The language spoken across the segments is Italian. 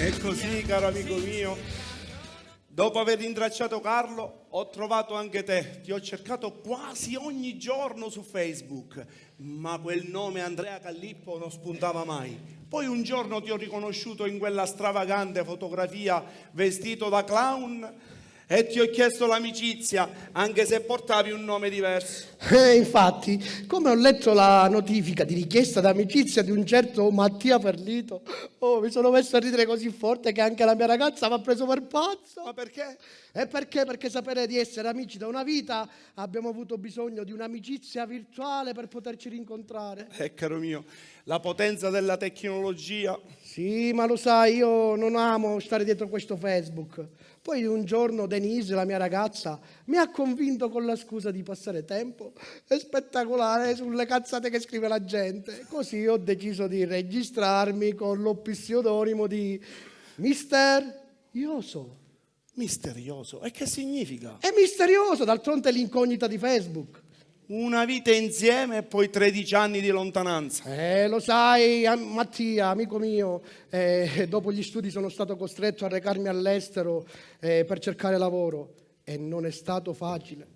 E così, caro amico mio, dopo aver rintracciato Carlo, ho trovato anche te. Ti ho cercato quasi ogni giorno su Facebook, ma quel nome Andrea Calippo non spuntava mai. Poi un giorno ti ho riconosciuto in quella stravagante fotografia vestito da clown e ti ho chiesto l'amicizia, anche se portavi un nome diverso. Infatti, come ho letto la notifica di richiesta d'amicizia di un certo Mattia Ferlito, mi sono messo a ridere così forte che anche la mia ragazza mi ha preso per pazzo. Ma perché? E perché? Perché sapere di essere amici da una vita abbiamo avuto bisogno di un'amicizia virtuale per poterci rincontrare. Caro mio, la potenza della tecnologia. Sì, ma lo sai, io non amo stare dietro questo Facebook. Poi un giorno Denise, la mia ragazza, mi ha convinto con la scusa di passare tempo. È spettacolare sulle cazzate che scrive la gente. Così ho deciso di registrarmi con lo pseudonimo di Mister Ioso. Misterioso. E che significa? È misterioso, d'altronde è l'incognita di Facebook. Una vita insieme e poi 13 anni di lontananza. Lo sai, Mattia, amico mio, dopo gli studi sono stato costretto a recarmi all'estero per cercare lavoro e non è stato facile.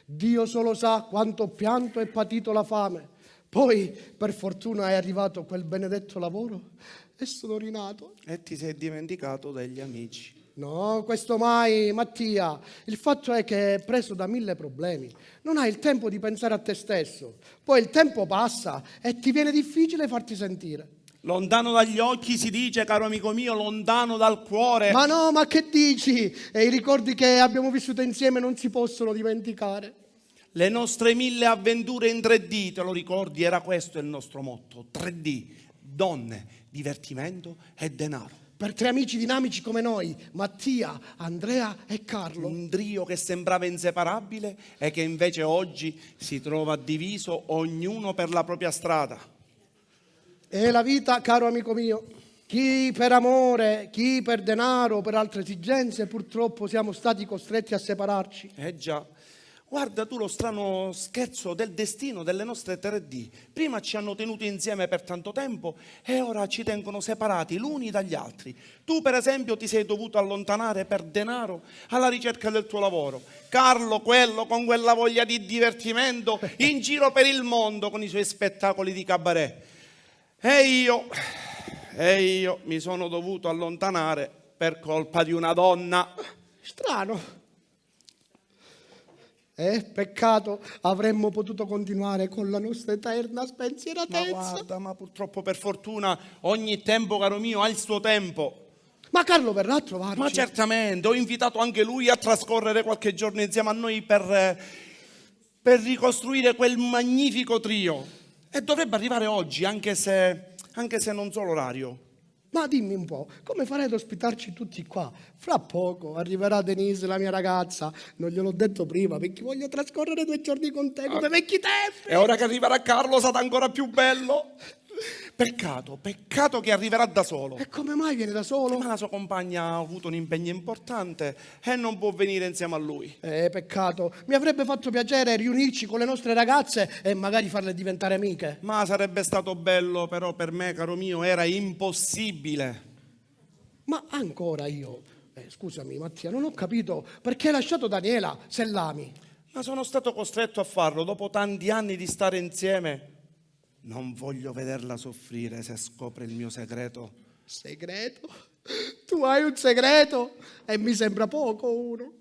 Dio solo sa quanto ho pianto e patito la fame. Poi, per fortuna, è arrivato quel benedetto lavoro e sono rinato. E ti sei dimenticato degli amici. No, questo mai, Mattia. Il fatto è che preso da 1000 problemi, non hai il tempo di pensare a te stesso. Poi il tempo passa e ti viene difficile farti sentire. Lontano dagli occhi si dice, caro amico mio, lontano dal cuore. Ma no, ma che dici? E i ricordi che abbiamo vissuto insieme non si possono dimenticare. Le nostre 1000 avventure in 3D, te lo ricordi? Era questo il nostro motto, 3D, donne, divertimento e denaro. Per 3 amici dinamici come noi, Mattia, Andrea e Carlo. Un trio che sembrava inseparabile e che invece oggi si trova diviso ognuno per la propria strada. E la vita, caro amico mio, chi per amore, chi per denaro, per altre esigenze, purtroppo siamo stati costretti a separarci. Già. Guarda tu lo strano scherzo del destino delle nostre 3D. Prima ci hanno tenuti insieme per tanto tempo e ora ci tengono separati l'uni dagli altri. Tu per esempio ti sei dovuto allontanare per denaro alla ricerca del tuo lavoro. Carlo, quello con quella voglia di divertimento, in giro per il mondo con i suoi spettacoli di cabaret. E io mi sono dovuto allontanare per colpa di una donna. Strano. Peccato, avremmo potuto continuare con la nostra eterna spensieratezza. Ma guarda, ma purtroppo per fortuna ogni tempo, caro mio, ha il suo tempo. Ma Carlo verrà a trovarci? Ma certamente, ho invitato anche lui a trascorrere qualche giorno insieme a noi per ricostruire quel magnifico trio. E dovrebbe arrivare oggi, anche se non so l'orario. Ma dimmi un po', come farei ad ospitarci tutti qua? Fra poco arriverà Denise, la mia ragazza. Non gliel'ho detto prima perché voglio trascorrere 2 giorni con te come vecchi tempi. E ora che arriverà Carlo sarà ancora più bello. Peccato che arriverà da solo. E come mai viene da solo? Ma la sua compagna ha avuto un impegno importante e non può venire insieme a lui. Peccato. Mi avrebbe fatto piacere riunirci con le nostre ragazze e magari farle diventare amiche. Ma sarebbe stato bello, però per me, caro mio, era impossibile. Ma ancora io, scusami Mattia, non ho capito perché hai lasciato Daniela se l'ami. Ma sono stato costretto a farlo dopo tanti anni di stare insieme. Non voglio vederla soffrire se scopre il mio segreto. Segreto? Tu hai un segreto? E mi sembra poco uno.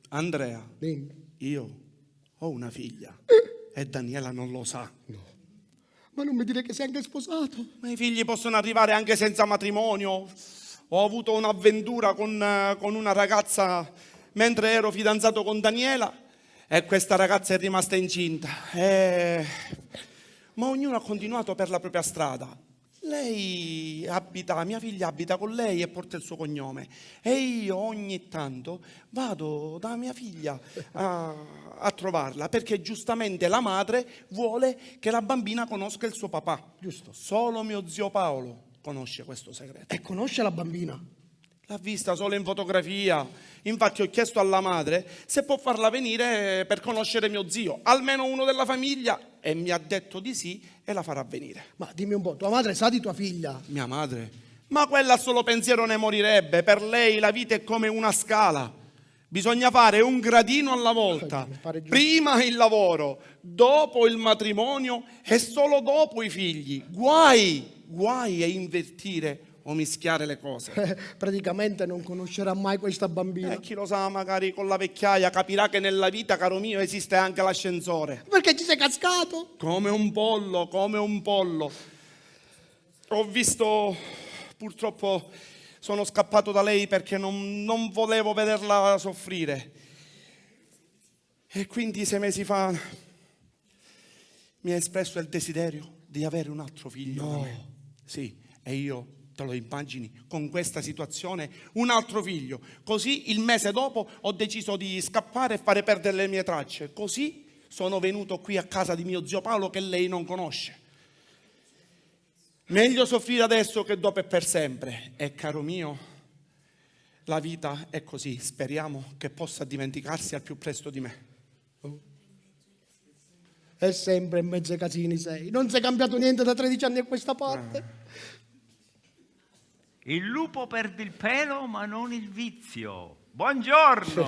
Andrea, Dimmi. io ho una figlia e Daniela non lo sa. No. Ma non mi dire che sei anche sposato. Ma i figli possono arrivare anche senza matrimonio. Ho avuto un'avventura con una ragazza mentre ero fidanzato con Daniela e questa ragazza è rimasta incinta. Ma ognuno ha continuato per la propria strada. Mia figlia abita con lei e porta il suo cognome. E io ogni tanto vado da mia figlia a trovarla perché giustamente la madre vuole che la bambina conosca il suo papà. Giusto. Solo mio zio Paolo conosce questo segreto. E conosce la bambina? L'ha vista solo in fotografia. Infatti ho chiesto alla madre se può farla venire per conoscere mio zio, almeno uno della famiglia, e mi ha detto di sì e la farà venire. Ma dimmi un po', tua madre sa di tua figlia? Mia madre Ma quella a solo pensiero ne morirebbe. Per lei la vita è come una scala. Bisogna fare un gradino alla volta. Prima il lavoro, dopo il matrimonio e solo dopo i figli. Guai a invertire o mischiare le cose. Praticamente non conoscerà mai questa bambina. Chi lo sa, magari con la vecchiaia capirà che nella vita, caro mio, esiste anche l'ascensore. Perché ci sei cascato? Come un pollo, come un pollo. Ho visto, purtroppo sono scappato da lei perché non volevo vederla soffrire. E quindi 6 mesi fa mi ha espresso il desiderio di avere un altro figlio. No. Sì, e io, te lo immagini, con questa situazione, un altro figlio. Così il mese dopo ho deciso di scappare e fare perdere le mie tracce. Così sono venuto qui a casa di mio zio Paolo che lei non conosce. Meglio soffrire adesso che dopo e per sempre. E caro mio, la vita è così. Speriamo che possa dimenticarsi al più presto di me. È sempre in mezzo ai casini sei. Non sei cambiato niente da 13 anni a questa parte. Il lupo perde il pelo ma non il vizio. Buongiorno!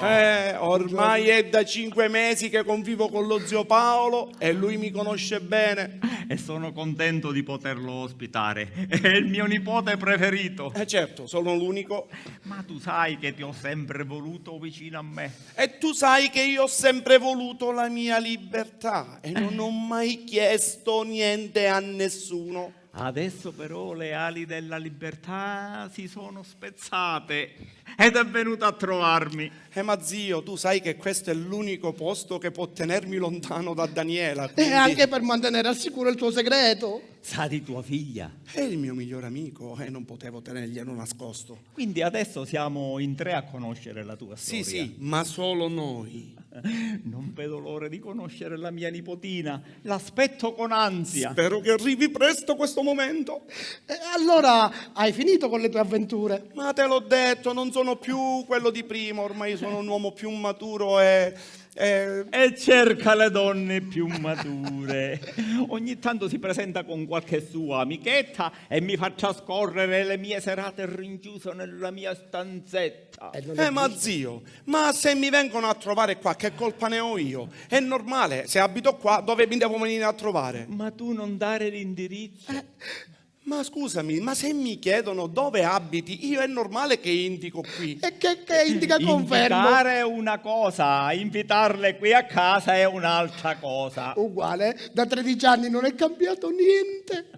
Ormai è da 5 mesi che convivo con lo zio Paolo e lui mi conosce bene. E sono contento di poterlo ospitare. È il mio nipote preferito. Certo, sono l'unico. Ma tu sai che ti ho sempre voluto vicino a me. E tu sai che io ho sempre voluto la mia libertà e non ho mai chiesto niente a nessuno. Adesso però le ali della libertà si sono spezzate ed è venuto a trovarmi. Ma zio, tu sai che questo è l'unico posto che può tenermi lontano da Daniela. E quindi- anche per mantenere al sicuro il tuo segreto. Sa di tua figlia. È il mio migliore amico e non potevo tenerglielo nascosto. Quindi adesso siamo in 3 a conoscere la tua storia. Sì, ma solo noi. Non vedo l'ora di conoscere la mia nipotina. L'aspetto con ansia. Spero che arrivi presto questo momento. Allora, hai finito con le tue avventure? Ma te l'ho detto, non sono più quello di prima, ormai sono un uomo più maturo e E cerca le donne più mature. Ogni tanto si presenta con qualche sua amichetta e mi fa trascorrere le mie serate rinchiuso nella mia stanzetta. Non è ma giusto. zio, ma se mi vengono a trovare qua, che colpa ne ho io? È normale, se abito qua, dove mi devo venire a trovare? Ma tu non dare l'indirizzo? Ma scusami, ma se mi chiedono dove abiti, io è normale che indico qui. E che indica confermo? Invitare è una cosa, invitarle qui a casa è un'altra cosa. Uguale, da 13 anni non è cambiato niente.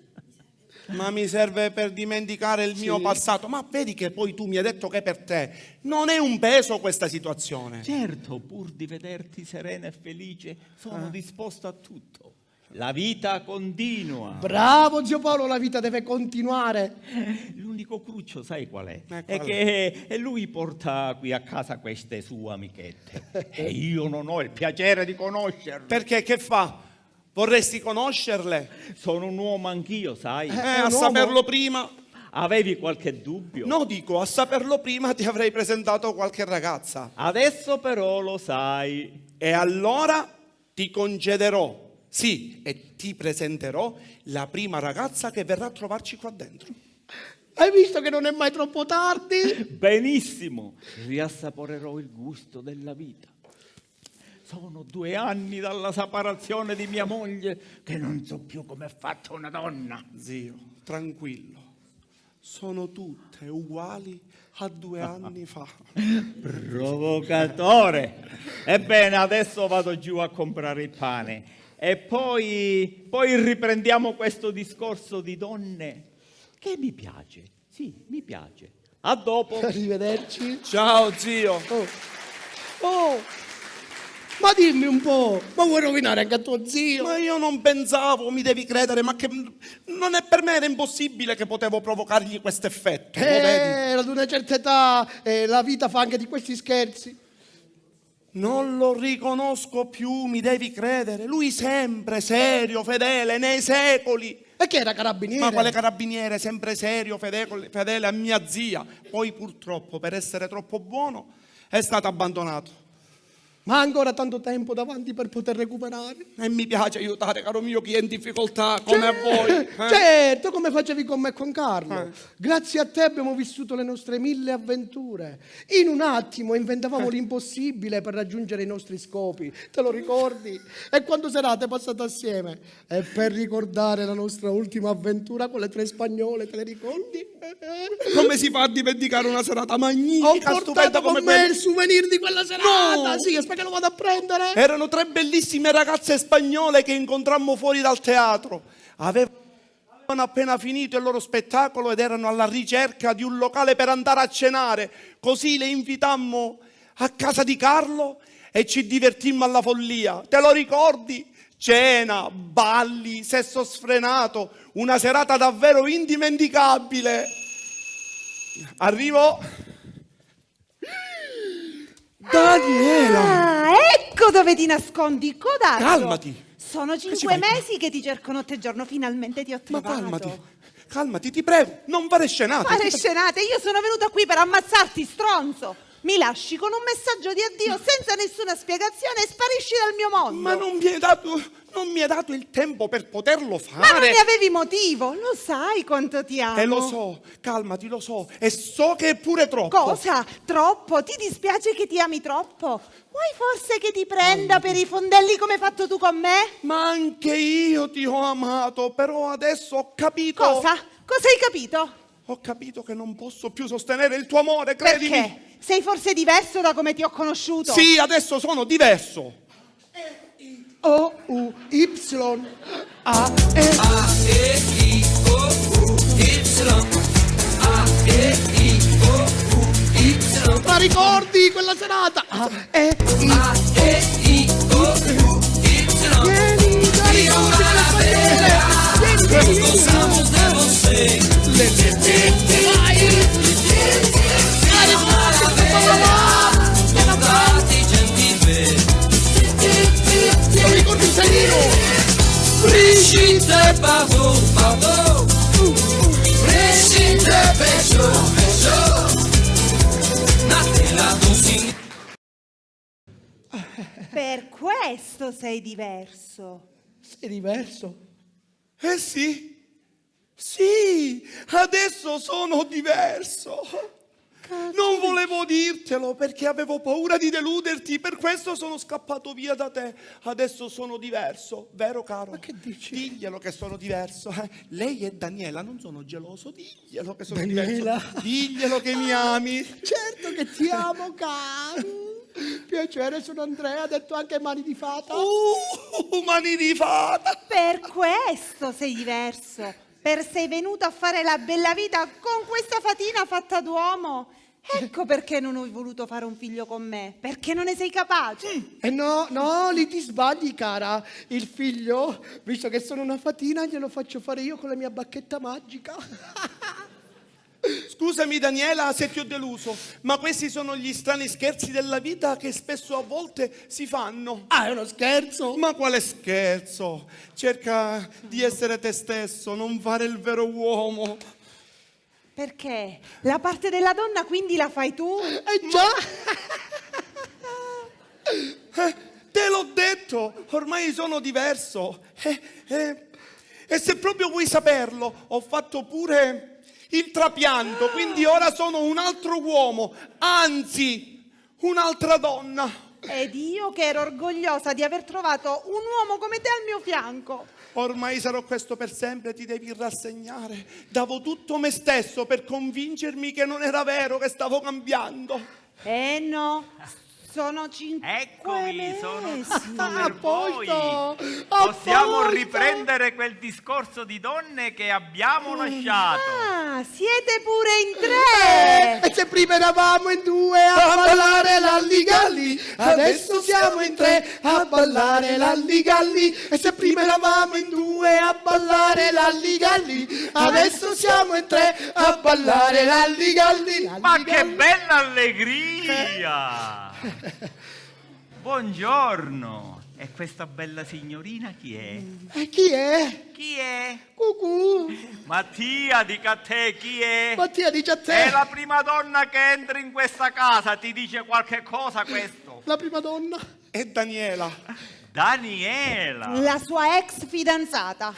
Ma mi serve per dimenticare il mio passato. Ma vedi che poi tu mi hai detto che per te non è un peso questa situazione. Certo, pur di vederti serena e felice, sono disposto a tutto. La vita continua. Bravo zio Paolo, la vita deve continuare. L'unico cruccio, sai qual è? Qual È che lui porta qui a casa queste sue amichette e io non ho il piacere di conoscerle. Perché che fa? Vorresti conoscerle? Sono un uomo anch'io, sai? È A un uomo? saperlo prima. Avevi qualche dubbio? No, dico, a saperlo prima ti avrei presentato qualche ragazza. Adesso però lo sai. E allora ti concederò, sì, e ti presenterò la prima ragazza che verrà a trovarci qua dentro. Hai visto che non è mai troppo tardi? Benissimo, riassaporerò il gusto della vita. Sono 2 anni dalla separazione di mia moglie che non so più come è fatta una donna. Zio, tranquillo, sono tutte uguali a 2 anni fa. Provocatore. Ebbene, adesso vado giù a comprare il pane e poi riprendiamo questo discorso di donne che mi piace. Sì, mi piace. A dopo. Arrivederci. Ciao zio. Oh, ma dimmi un po', ma vuoi rovinare anche a tuo zio? Ma io non pensavo, mi devi credere, ma che non è per me, era impossibile che potevo provocargli questo effetto. Lo vedi? Ad una certa età la vita fa anche di questi scherzi. Non lo riconosco più, mi devi credere. Lui sempre serio, fedele, nei secoli. E che era carabiniere? Ma quale carabiniere, sempre serio, fedele a mia zia. Poi purtroppo, per essere troppo buono, è stato abbandonato. Ma ancora tanto tempo davanti per poter recuperare. E mi piace aiutare, caro mio, chi è in difficoltà, come a voi. Certo, come facevi con me e con Carlo. Grazie a te abbiamo vissuto le nostre 1000 avventure. In un attimo inventavamo l'impossibile per raggiungere i nostri scopi. Te lo ricordi? E quante serate passate assieme? E per ricordare la nostra ultima avventura con le 3 spagnole, te le ricordi? Come si fa a dimenticare una serata Ho magnifica, stupenda portato come con me quella? il souvenir di quella serata. No! Sì, aspetta che lo vado a prendere. Erano 3 bellissime ragazze spagnole che incontrammo fuori dal teatro. Avevano appena finito il loro spettacolo ed erano alla ricerca di un locale per andare a cenare. Così le invitammo a casa di Carlo e ci divertimmo alla follia. Te lo ricordi? Cena, balli, sesso sfrenato, una serata davvero indimenticabile. Arrivo. Daniela! Ah, ecco dove ti nascondi, codardo. Calmati. Sono ci 5 fai? mesi che ti cerco notte e giorno, finalmente ti ho Ma trovato. calmati, ti prego, non fare scenate. Fare scenate, io sono venuta qui per ammazzarti, stronzo. Mi lasci con un messaggio di addio senza nessuna spiegazione e sparisci dal mio mondo. Ma non mi hai dato il tempo per poterlo Ma non fare. ne avevi motivo, lo sai quanto ti amo. Lo so, calmati, lo so. E so che è pure troppo. Cosa? Troppo? Ti dispiace che ti ami troppo? Vuoi forse che ti prenda per i fondelli come hai fatto tu con me? Ma anche io ti ho amato, però adesso ho capito. Cosa? Cosa hai capito? Ho capito che non posso più sostenere il tuo amore, credimi. Perché? Sei forse diverso da come ti ho conosciuto? Sì, adesso sono diverso. Ma ricordi quella serata? Vieni, dai, gozamos de você. Non ricordi il salino? Brigitte Bardot, Brigitte Peugeot, Natella Dosing. Per questo sei diverso. Sei diverso. Eh sì, adesso sono diverso. Non volevo dirtelo perché avevo paura di deluderti, per questo sono scappato via da te. Adesso sono diverso, vero caro? Ma che dici? Diglielo che sono diverso. Lei e Daniela, non sono geloso, diglielo che sono Daniela? diverso. Diglielo che mi ami. Certo che ti amo, caro. Piacere, sono Andrea, detto anche mani di fata. Mani di fata. Per questo sei diverso. Sei venuto a fare la bella vita con questa fatina fatta d'uomo. Ecco perché non hai voluto fare un figlio con me. Perché non ne sei capace. No, lì ti sbagli, cara. Il figlio, visto che sono una fatina, glielo faccio fare io con la mia bacchetta magica. Scusami Daniela se ti ho deluso, ma questi sono gli strani scherzi della vita che spesso a volte si fanno. Ah, è uno scherzo? Ma quale scherzo? Cerca di essere te stesso, non fare il vero uomo. Perché? La parte della donna quindi la fai tu? Già! Te l'ho detto, ormai sono diverso. E se proprio vuoi saperlo, ho fatto pure il trapianto, quindi ora sono un altro uomo, anzi, un'altra donna. Ed io che ero orgogliosa di aver trovato un uomo come te al mio fianco. Ormai sarò questo per sempre, ti devi rassegnare. Davo tutto me stesso per convincermi che non era vero, che stavo cambiando. No, sono 5 Eccomi, mesi. sono tutto A per voi. posto, Possiamo a posto. riprendere quel discorso di donne che abbiamo lasciato. Ah, siete pure in 3. E se prima eravamo in 2 a ballare l'alligalli, adesso siamo in 3 a ballare l'alligalli. E se prima eravamo in 2 a ballare l'alligalli, adesso siamo in 3 a ballare l'alligalli. Ma che bella allegria! Buongiorno. E questa bella signorina chi è? E chi è? Chi è? Cucù. Mattia, dica a te chi è? Mattia, dice a te. È la prima donna che entra in questa casa, ti dice qualche cosa questo? La prima donna. è Daniela. Daniela! La sua ex fidanzata.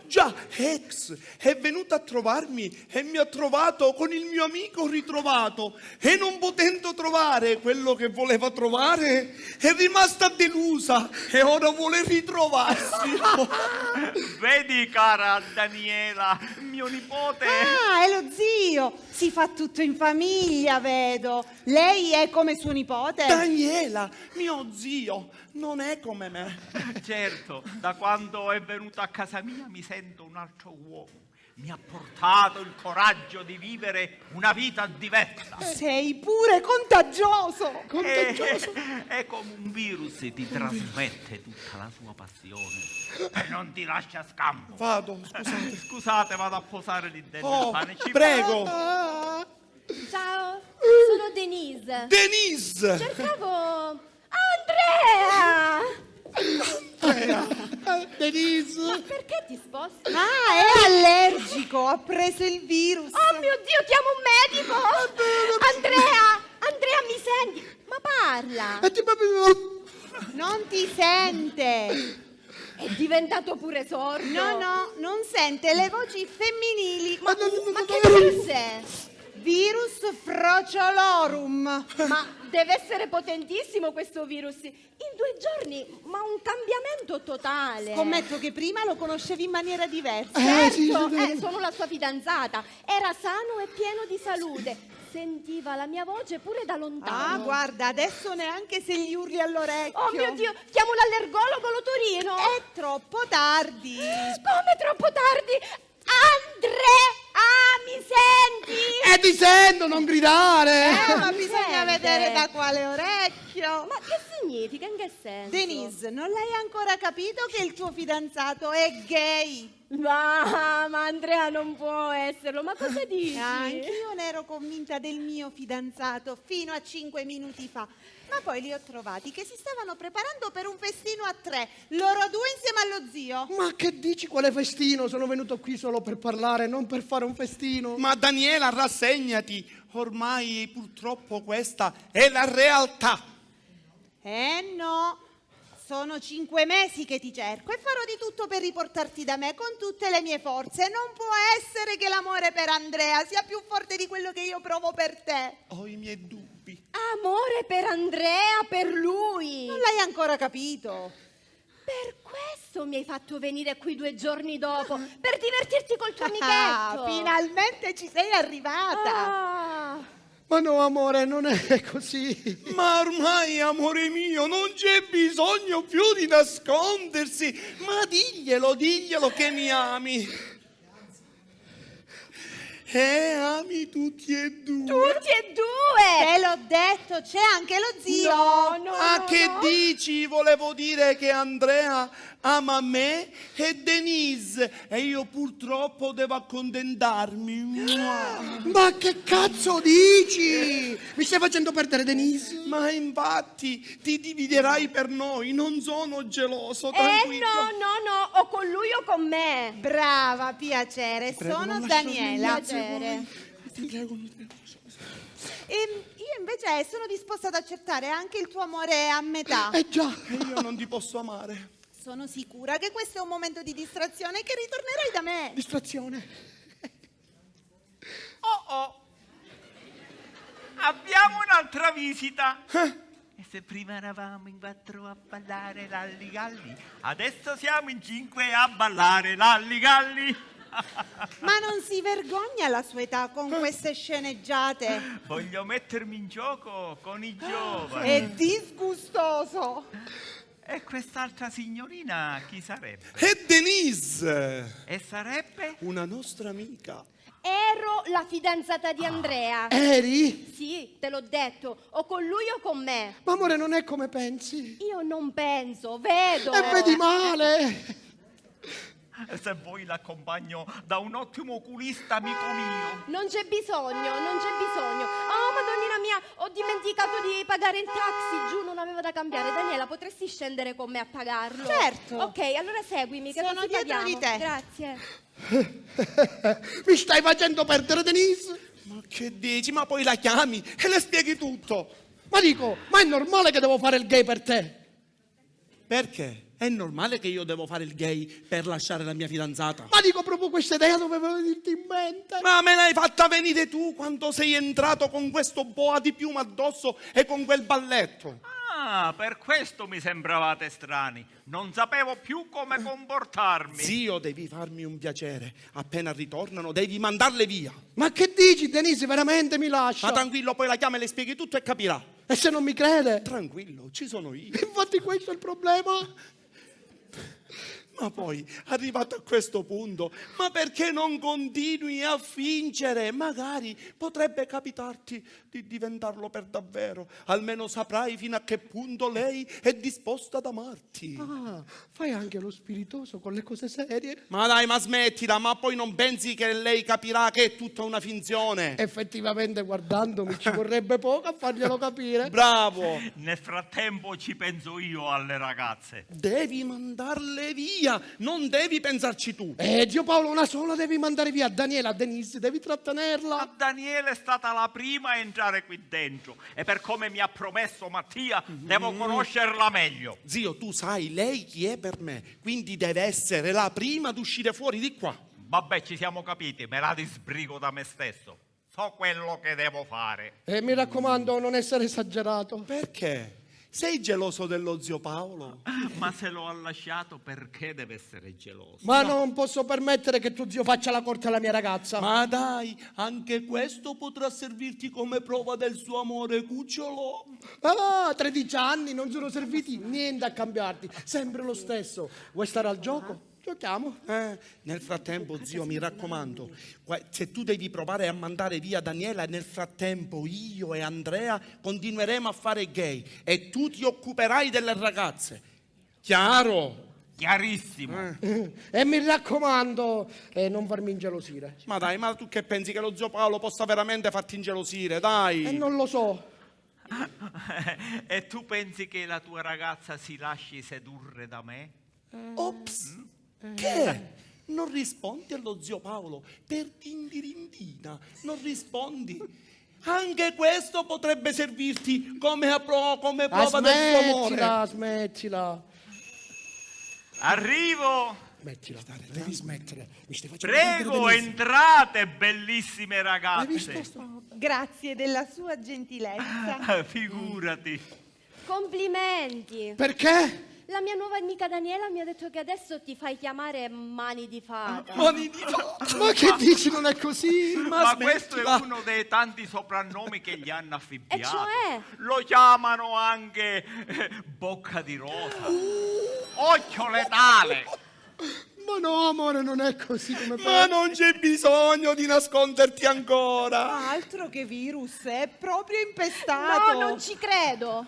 Già, ex, è venuta a trovarmi e mi ha trovato con il mio amico ritrovato e non potendo trovare quello che voleva trovare è rimasta delusa e ora vuole ritrovarsi. Vedi, cara Daniela, mio nipote. Ah, è lo zio. Si fa tutto in famiglia, vedo. Lei è come suo nipote. Daniela, mio zio, non è come me. Certo, da quando è venuto a casa mia mi sento un altro uomo. Mi ha portato il coraggio di vivere una vita diversa. Sei pure contagioso. È come un virus, ti trasmette tutta la sua passione e non ti lascia scampo. Vado, scusate. Scusate, vado a posare lì dentro il Oh, pane. prego. Ciao, sono Denise. Denise! Cercavo Andrea! Denise. Perché ti sposti? Ah, è allergico. Ha preso il virus. Oh mio Dio, chiamo un medico! Andrea, mi senti? Ma parla! E ti Non ti sente. È diventato pure sordo! No, non sente le voci femminili. Ma che virus è? Virus frociolorum. Ma deve essere potentissimo questo virus! In 2 giorni, ma un cambiamento totale! Scommetto che prima lo conoscevi in maniera diversa. Certo, sono la sua fidanzata. Era sano e pieno di salute. Sentiva la mia voce pure da Ah, lontano. guarda, adesso neanche se gli urli all'orecchio. Oh mio Dio, chiamo l'allergologo Lotorino. È troppo tardi. Come troppo tardi? mi senti? Ti sento, non gridare. Ma bisogna sente. vedere da quale orecchio. Ma che significa? In che senso? Denise, non l'hai ancora capito che il tuo fidanzato è gay? Ma Andrea non può esserlo, ma cosa dici? Anch'io ne ero convinta del mio fidanzato fino a 5 minuti fa. Ma poi li ho trovati che si stavano preparando per un festino a 3, loro 2 insieme allo zio. Ma che dici, quale festino? Sono venuto qui solo per parlare, non per fare un festino. Ma Daniela, rassegnati, ormai purtroppo questa è la realtà. No, sono 5 mesi che ti cerco e farò di tutto per riportarti da me con tutte le mie forze. Non può essere che l'amore per Andrea sia più forte di quello che io provo per te. Ho i miei dubbi. Amore per Andrea, per lui. Non l'hai ancora capito. Per questo mi hai fatto venire qui 2 giorni dopo, per divertirti col tuo amichetto. Ah, finalmente ci sei arrivata. Ah. Ma no, amore, non è così. Ma ormai, amore mio, non c'è bisogno più di nascondersi. Ma diglielo che mi ami. Ami tutti e due. Tutti e 2! Te l'ho detto, c'è anche lo zio. No, Ma che dici? Volevo dire che Andrea ama me e Denise e io purtroppo devo accontentarmi. Ma che cazzo dici? Mi stai facendo perdere Denise? Ma infatti ti dividerai per noi, non sono geloso, tranquillo. No, o con lui o con me. Brava, piacere. Prego, Sono non lasciarmi Daniela. Piacere. Ti prego, ti prego. E io invece sono disposta ad accettare anche il tuo amore a metà. Già. E io non ti posso amare. Sono sicura che questo è un momento di distrazione e che ritornerai da me. Distrazione. Oh. Abbiamo un'altra visita. E se prima eravamo in 4 a ballare lalligalli, adesso siamo in 5 a ballare lalligalli. Ma non si vergogna alla sua età con queste sceneggiate? Voglio mettermi in gioco con i giovani. È disgustoso. E quest'altra signorina chi sarebbe? E Denise, E sarebbe? una nostra amica. Ero la fidanzata di Andrea. Eri? Sì, te l'ho detto, o con lui o con me. Ma amore, non è come pensi. Io non penso, vedo. E vedi male. Se vuoi l'accompagno da un ottimo oculista amico mio. Non c'è bisogno. Oh, madonnina mia, ho dimenticato di pagare il taxi. Giù, non avevo da cambiare. Daniela, potresti scendere con me a pagarlo? Certo. Ok, allora seguimi, che Sono così dietro paghiamo. di te. Grazie. Mi stai facendo perdere Denise? Ma che dici? Ma poi la chiami e le spieghi tutto. Ma dico, ma è normale che devo fare il gay per te? Perché? È normale che io devo fare il gay per lasciare la mia fidanzata? Ma dico, proprio questa idea doveva venirti in mente. Ma me l'hai fatta venire tu quando sei entrato con questo boa di piuma addosso e con quel balletto? Ah, per questo mi sembravate strani. Non sapevo più come comportarmi. Zio, devi farmi un piacere. Appena ritornano devi mandarle via. Ma che dici, Denise, veramente mi lascia? Ma tranquillo, poi la chiama e le spieghi tutto e capirà. E se non mi crede? Tranquillo, ci sono io. Infatti questo è il problema. Ma poi, arrivato a questo punto, ma perché non continui a fingere? Magari potrebbe capitarti di diventarlo per davvero. Almeno saprai fino a che punto lei è disposta ad amarti. Ah, fai anche lo spiritoso con le cose serie. Ma dai, ma smettila, ma poi non pensi che lei capirà che è tutta una finzione? Effettivamente, guardandomi, ci vorrebbe poco a farglielo capire. Bravo! Nel frattempo ci penso io alle ragazze. Devi mandarle via, non devi pensarci tu. Zio Paolo, una sola devi mandare via. Daniela, Denise, devi Ma trattenerla. Daniela è stata la prima a entrare qui dentro e per come mi ha promesso Mattia devo conoscerla meglio. Zio, tu sai lei chi è per me, quindi deve essere la prima ad uscire fuori di qua. Vabbè, ci siamo capiti, me la disbrigo da me stesso. So quello che devo fare. E mi raccomando, non essere esagerato. Perché? Sei geloso dello zio Paolo? Ma se lo ha lasciato, perché deve essere geloso? Ma non posso permettere che tuo zio faccia la corte alla mia ragazza. Ma dai, anche questo potrà servirti come prova del suo amore, cucciolo. Ah, 13 anni, non sono serviti niente a cambiarti. Sempre lo stesso. Vuoi stare al gioco? Giochiamo. Nel frattempo, zio, mi raccomando, se tu devi provare a mandare via Daniela, nel frattempo io e Andrea continueremo a fare gay e tu ti occuperai delle ragazze. Chiaro? Chiarissimo. E mi raccomando, non farmi ingelosire. Ma dai, ma tu che pensi che lo zio Paolo possa veramente farti ingelosire? Dai! E non lo so. E tu pensi che la tua ragazza si lasci sedurre da me? Ops! Che? Non rispondi allo zio Paolo per dindirindina, non rispondi. Anche questo potrebbe servirti come prova del suo amore. Smettila. Arrivo! Smettila, devi smettere. Mi stai facendo Prego, perdere Denise. entrate, bellissime Hai ragazze. visto? Grazie della sua gentilezza. Figurati. Complimenti. Perché? La mia nuova amica Daniela mi ha detto che adesso ti fai chiamare Mani di Fata. Mani di fata. Ma che dici, non è così? Ma questo è smettila. uno dei tanti soprannomi che gli hanno affibbiato. E cioè? Lo chiamano anche Bocca di Rosa, Occhio Letale. Ma no, amore, non è così come Ma non c'è bisogno di nasconderti ancora. Altro che virus, è proprio impestato. No, non ci credo.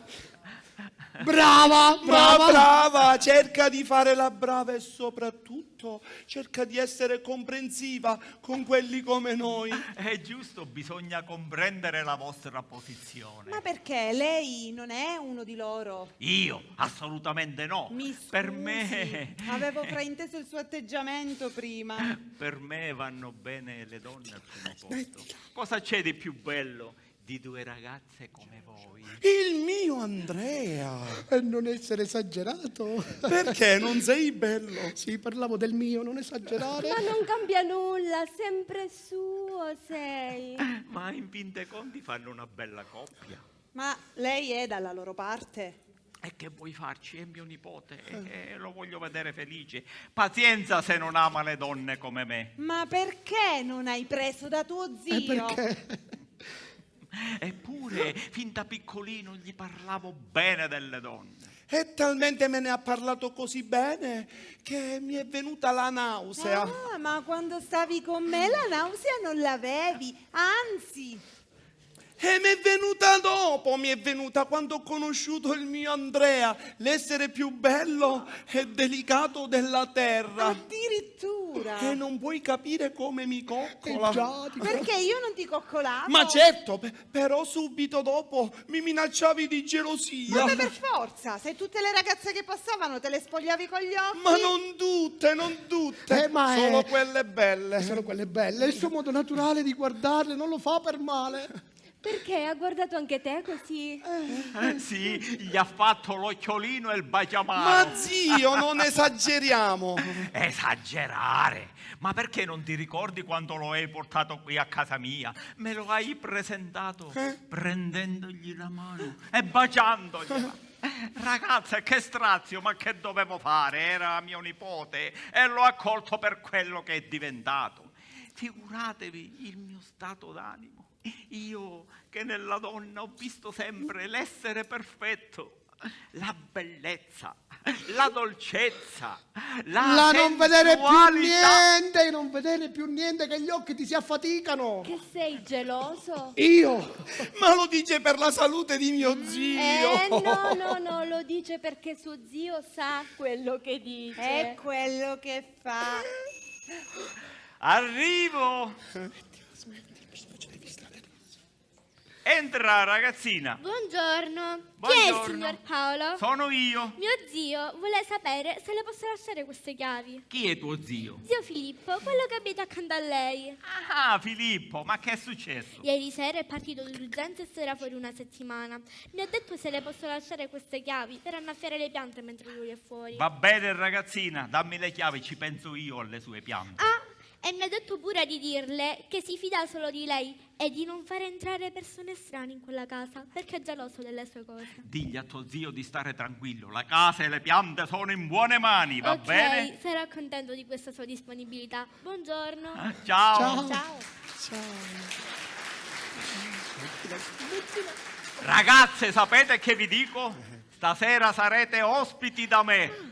Brava, Ma brava. brava, cerca di fare la brava e soprattutto cerca di essere comprensiva con quelli come noi. È giusto, bisogna comprendere la vostra posizione. Ma perché lei non è uno di loro? Io? Assolutamente no. Mi scusi, Per me... avevo frainteso il suo atteggiamento prima. Per me vanno bene le donne al primo posto. Cosa c'è di più bello di due ragazze come voi? Il mio Andrea. E non essere esagerato. Perché non sei bello? Sì, parlavo del mio, non esagerare. Ma non cambia nulla, sempre suo sei. Ma in fin dei conti fanno una bella coppia. Ma lei è dalla loro parte? E che vuoi farci? È mio nipote e lo voglio vedere felice. Pazienza se non ama le donne come me. Ma perché non hai preso da tuo zio? Perché? Eppure, fin da piccolino gli parlavo bene delle donne. E talmente me ne ha parlato così bene che mi è venuta la nausea. Ah, ma quando stavi con me la nausea non l'avevi, anzi. E mi è venuta dopo, mi è venuta quando ho conosciuto il mio Andrea, l'essere più bello e delicato della terra. Addirittura. E non puoi capire come mi coccola. Già, ti- Perché io non ti coccolavo? Ma certo, però subito dopo mi minacciavi di gelosia. Ma per forza, se tutte le ragazze che passavano te le spogliavi con gli occhi. Ma non tutte, non tutte, ma solo è- quelle belle. Sono quelle belle, il suo modo naturale di guardarle non lo fa per male. Perché? Ha guardato anche te così? Sì, gli ha fatto l'occhiolino e il baciamano. Ma zio, non esageriamo. Esagerare! Ma perché non ti ricordi quando lo hai portato qui a casa mia? Me lo hai presentato prendendogli la mano e baciandogliela. Ragazza, che strazio, ma che dovevo fare? Era mio nipote e l'ho accolto per quello che è diventato. Figuratevi il mio stato d'animo. Io che nella donna ho visto sempre l'essere perfetto, la bellezza, la dolcezza, la non vedere più sensualità. niente, non vedere più niente, che gli occhi ti si affaticano. Che sei geloso? Io? Ma lo dice per la salute di mio zio. No, lo dice perché suo zio sa quello che dice. È quello che fa. Arrivo! Entra, ragazzina. Buongiorno. Chi è il Buongiorno. signor Paolo? Sono io. Mio zio vuole sapere se le posso lasciare queste chiavi. Chi è tuo zio? Zio Filippo, quello che abita accanto a lei. Ah, Filippo, ma che è successo? Ieri sera è partito d'urgenza e sarà fuori una settimana. Mi ha detto se le posso lasciare queste chiavi per annaffiare le piante mentre lui è fuori. Va bene, ragazzina, dammi le chiavi, ci penso io alle sue piante. Ah, e mi ha detto pure di dirle che si fida solo di lei e di non fare entrare persone strane in quella casa perché è geloso delle sue cose. Digli a tuo zio di stare tranquillo, la casa e le piante sono in buone mani, va Ok, bene? sarò contento di questa sua disponibilità. Buongiorno. Ciao. Ciao. Ragazze, sapete che vi dico? Stasera sarete ospiti da me.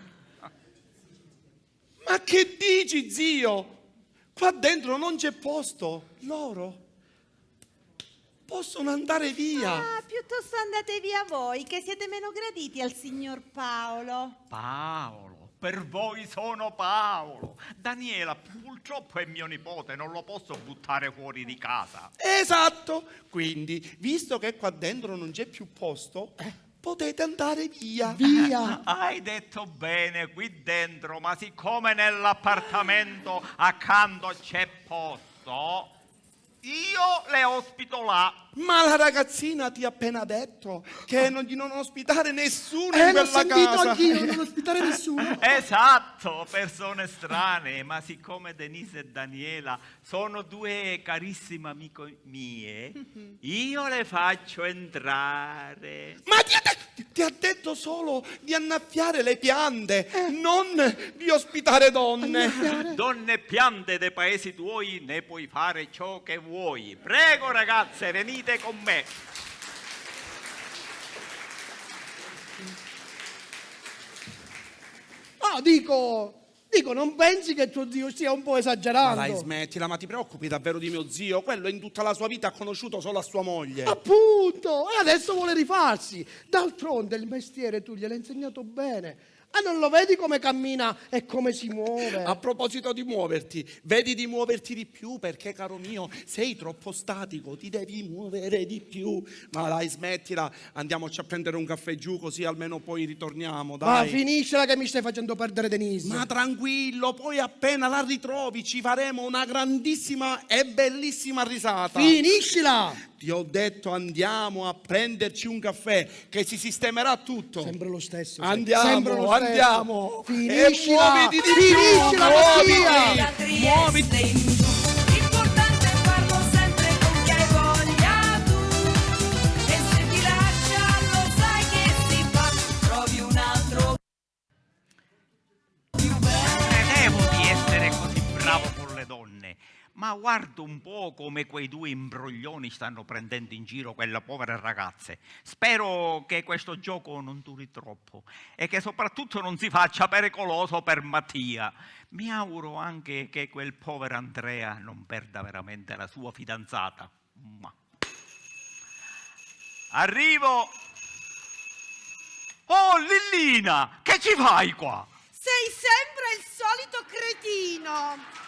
Ma che dici, zio? Qua dentro non c'è posto. Loro possono andare via. Ah, piuttosto andate via voi, che siete meno graditi al signor Paolo. Paolo, per voi sono Paolo. Daniela, purtroppo è mio nipote, non lo posso buttare fuori di casa. Esatto. Quindi, visto che qua dentro non c'è più posto, potete andare via. Via. Hai detto bene qui dentro, ma siccome nell'appartamento accanto c'è posto, io le ospito là. Ma la ragazzina ti ha appena detto che di non ospitare nessuno in L'ho quella sentito casa. anch'io, non ospitare nessuno. Esatto, persone strane, ma siccome Denise e Daniela sono due carissime amiche mie, io le faccio entrare. Ma ti ha detto solo di annaffiare le piante, non di ospitare donne. Donne e piante dei paesi tuoi, ne puoi fare ciò che vuoi. Prego ragazze, venite con me. Ah, dico, non pensi che tuo zio stia un po' Ma esagerando? dai, smettila, ma ti preoccupi davvero di mio zio? Quello in tutta la sua vita ha conosciuto solo a sua moglie. Appunto, e adesso vuole rifarsi. D'altronde il mestiere tu gliel'hai insegnato bene. Ah, non lo vedi come cammina e come si muove? A proposito di muoverti, vedi di muoverti di più perché, caro mio, sei troppo statico, ti devi muovere di più. Ma dai, smettila, andiamoci a prendere un caffè giù così almeno poi ritorniamo, Ma dai. finiscila che mi stai facendo perdere Denise. Ma tranquillo, poi appena la ritrovi ci faremo una grandissima e bellissima risata. Finiscila! Ti ho detto andiamo a prenderci un caffè che si sistemerà tutto. Sempre lo stesso. Andiamo, sempre lo stesso. andiamo. Finiscila! E muoviti di più, Finiscila, muoviti. Mattia! Trieste in giù. L'importante è farlo sempre con chi hai voglia tu. E se ti lascia lo sai che si fa. Trovi un altro più bello. Credevo di essere così bravo con le donne, ma guardo un po' come quei due imbroglioni stanno prendendo in giro quelle povere ragazze. Spero che questo gioco non duri troppo e che soprattutto non si faccia pericoloso per Mattia. Mi auguro anche che quel povero Andrea non perda veramente la sua fidanzata. Ma. Arrivo! Oh, Lillina, che ci fai qua? Sei sempre il solito cretino.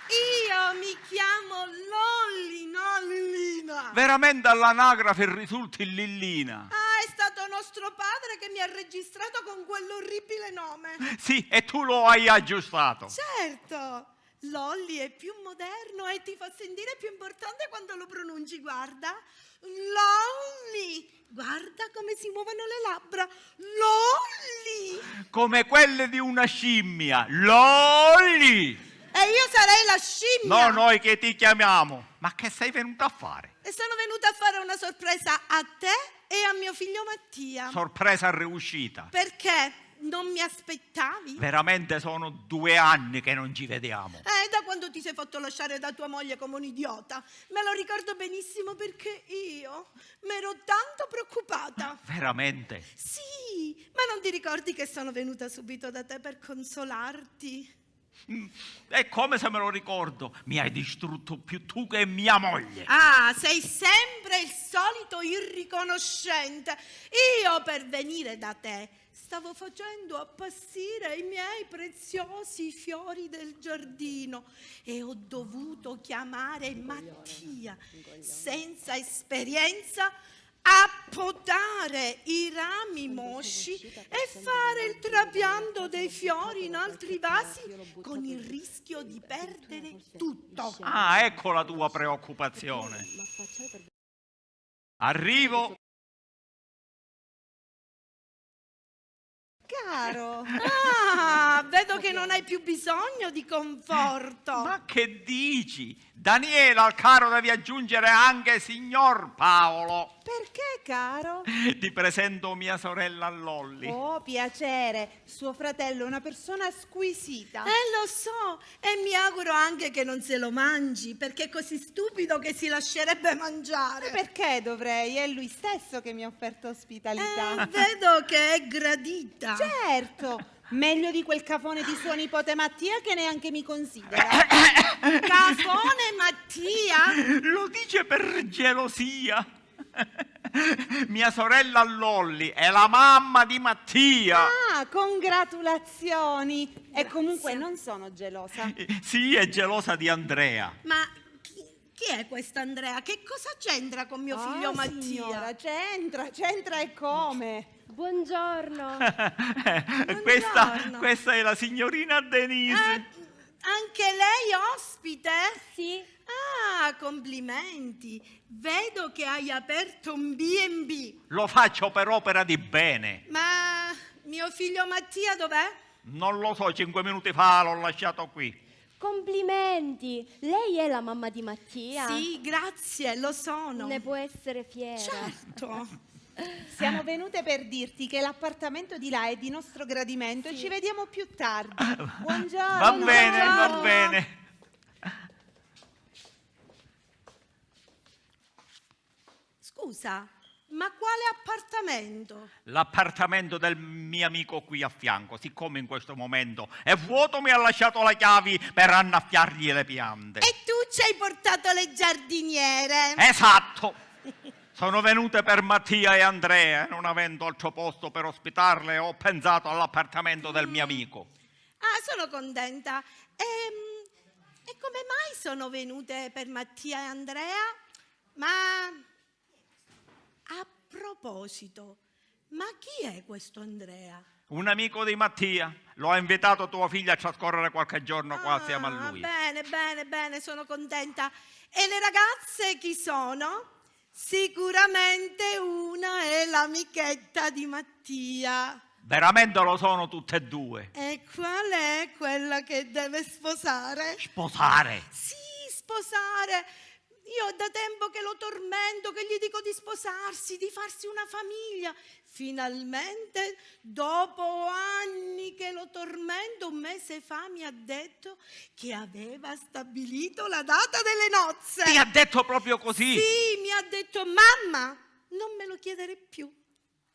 Io mi chiamo Lolli, no Lillina. Veramente all'anagrafe risulti Lillina. Ah, è stato nostro padre che mi ha registrato con quell'orribile nome. Sì, e tu lo hai aggiustato. Certo, Lolli è più moderno e ti fa sentire più importante quando lo pronunci, guarda. Lolli! Guarda come si muovono le labbra. Lolli! Come quelle di una scimmia. Lolli! E io sarei la scimmia. No, noi che ti chiamiamo. Ma che sei venuta a fare? E sono venuta a fare una sorpresa a te e a mio figlio Mattia. Sorpresa riuscita. Perché? Non mi aspettavi? Veramente sono 2 anni che non ci vediamo. Da quando ti sei fatto lasciare da tua moglie come un idiota. Me lo ricordo benissimo perché io mi ero tanto preoccupata. Veramente? Sì, ma non ti ricordi che sono venuta subito da te per consolarti? È come se me lo ricordo. Mi hai distrutto più tu che mia moglie. Ah, sei sempre il solito irriconoscente. Io per venire da te stavo facendo appassire i miei preziosi fiori del giardino e ho dovuto chiamare Mattia, senza esperienza, a potare i rami mosci e fare il trapianto dei fiori in altri vasi con il rischio di perdere tutto. Ah, ecco la tua preoccupazione. Arrivo. Caro, Vedo che non hai più bisogno di conforto. Ma che dici? Daniela, al caro devi aggiungere anche signor Paolo. perché caro? Ti presento mia sorella Lolli. Oh, piacere, suo fratello è una persona squisita. Lo so, e mi auguro anche che non se lo mangi, perché è così stupido che si lascerebbe mangiare. Perché dovrei? È lui stesso che mi ha offerto ospitalità. Vedo che è gradita. Certo, meglio di quel cafone di suo nipote Mattia che neanche mi considera. Cafone Mattia? Lo dice per gelosia. Mia sorella Lolli è la mamma di Mattia. Ah, congratulazioni. E comunque non sono gelosa. Sì, è gelosa di Andrea. Ma chi è questa Andrea? Che cosa c'entra con mio figlio Mattia? Signora, c'entra e come? Buongiorno. Questa è la signorina Denise. Anche lei ospite? Sì, Ah, complimenti. Vedo che hai aperto un B&B. Lo faccio per opera di bene. Ma mio figlio Mattia dov'è? Non lo so, 5 minuti fa l'ho lasciato qui. complimenti. Lei è la mamma di Mattia? Sì, grazie, lo sono. Ne può essere fiera. Certo. Siamo venute per dirti che l'appartamento di là è di nostro gradimento e ci vediamo più tardi. Buongiorno. Va bene, va buongiorno. bene. Scusa, ma quale appartamento? L'appartamento del mio amico qui a fianco, siccome in questo momento è vuoto, mi ha lasciato le chiavi per annaffiargli le piante. E tu ci hai portato le giardiniere? Esatto. Sono venute per Mattia e Andrea, non avendo altro posto per ospitarle, ho pensato all'appartamento del mio amico. Ah, sono contenta. E come mai sono venute per Mattia e Andrea? Ma a proposito, ma chi è questo Andrea? Un amico di Mattia, lo ha invitato tuo figlio a trascorrere qualche giorno qua assieme a lui. Bene, sono contenta. E le ragazze chi sono? Sicuramente una è l'amichetta di Mattia. Veramente lo sono tutte e due. E qual è quella che deve sposare? Sposare. Sì, sposare. Io da tempo che lo tormento, che gli dico di sposarsi, di farsi una famiglia. Finalmente, dopo anni che lo tormento, un mese fa mi ha detto che aveva stabilito la data delle nozze. Ti ha detto proprio così? Sì, mi ha detto, mamma, non me lo chiedere più.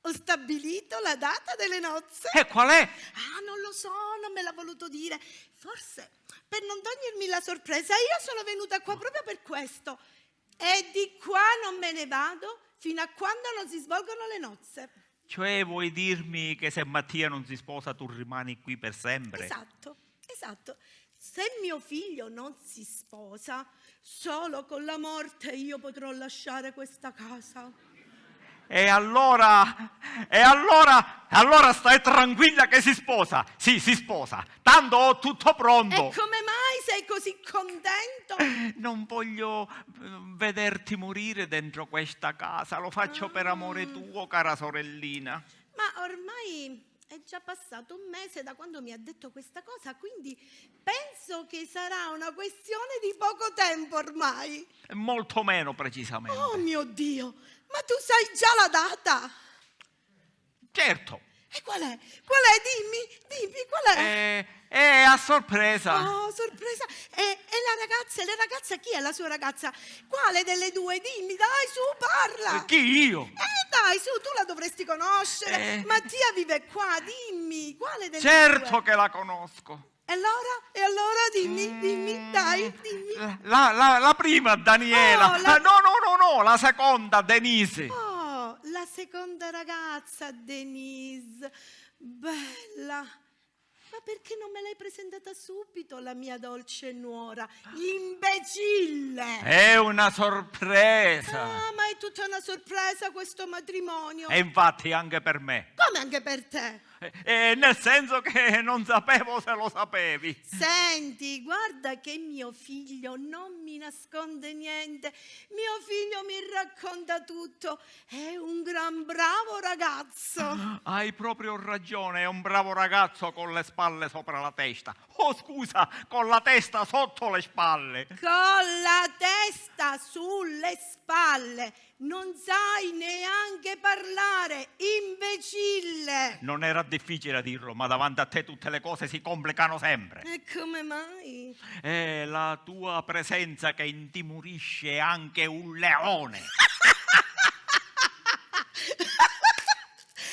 Ho stabilito la data delle nozze. E qual è? Ah, non lo so, non me l'ha voluto dire. Forse per non togliermi la sorpresa, io sono venuta qua proprio per questo. E di qua non me ne vado fino a quando non si svolgono le nozze. Cioè vuoi dirmi che se Mattia non si sposa tu rimani qui per sempre? Esatto. Se mio figlio non si sposa, solo con la morte io potrò lasciare questa casa. E allora stai tranquilla che si sposa. Sì, si sposa. Tanto ho tutto pronto. E come mai sei così contento? Non voglio vederti morire dentro questa casa. Lo faccio per amore tuo, cara sorellina. Ma ormai è già passato un mese da quando mi ha detto questa cosa, quindi penso che sarà una questione di poco tempo ormai. Molto meno precisamente. Oh mio Dio, ma tu sai già la data? Certo. E qual è? Qual è? Dimmi, qual è? È a sorpresa. Oh, sorpresa. E la ragazza, chi è la sua ragazza? Quale delle due? Dimmi, dai, su, parla. Chi, io? Dai, su, tu la dovresti conoscere. Mattia vive qua, dimmi, quale delle due? Certo che la conosco. E allora, dimmi, dai, dimmi. La prima, Daniela. Oh, la- No, la seconda, Denise. Oh, la seconda ragazza, Denise. Bella. Ma perché non me l'hai presentata subito, la mia dolce nuora? Imbecille! È una sorpresa. Ah, ma è tutta una sorpresa questo matrimonio. E infatti anche per me. Come anche per te? Nel senso che non sapevo se lo sapevi. Senti, guarda che mio figlio non mi nasconde niente. Mio figlio mi racconta tutto. È un gran bravo ragazzo. Hai proprio ragione, è un bravo ragazzo con le spalle sopra la testa. Oh, scusa, con la testa sotto le spalle. Con la testa sulle spalle. Non sai neanche parlare, imbecille. Non era difficile dirlo, ma davanti a te tutte le cose si complicano sempre. E come mai? È la tua presenza che intimorisce anche un leone.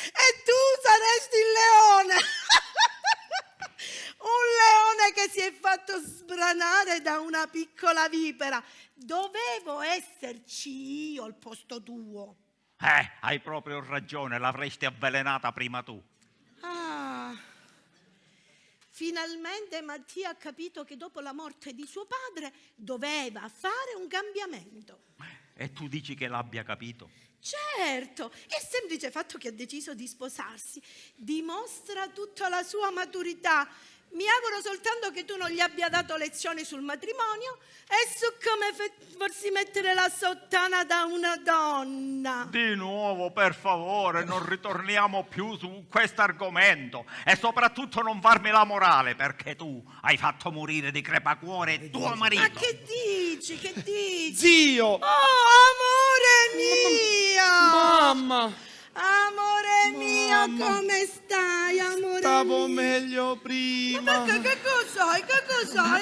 E tu saresti il leone. Un leone che si è fatto sbranare da una piccola vipera. Dovevo esserci io al posto tuo. Hai proprio ragione, l'avresti avvelenata prima tu. Ah. Finalmente Mattia ha capito che dopo la morte di suo padre doveva fare un cambiamento. E tu dici che l'abbia capito? Certo, il semplice fatto che ha deciso di sposarsi dimostra tutta la sua maturità. Mi auguro soltanto che tu non gli abbia dato lezioni sul matrimonio e su come farsi mettere la sottana da una donna. Di nuovo, per favore, non ritorniamo più su questo argomento e soprattutto non farmi la morale, perché tu hai fatto morire di crepacuore tuo marito. Ma che dici? Che dici? Zio! Oh, amore mio! Mamma! Amore mio, Mamma. come stai, amore Stavo mio? meglio Ma prima. perché, che cos'hai,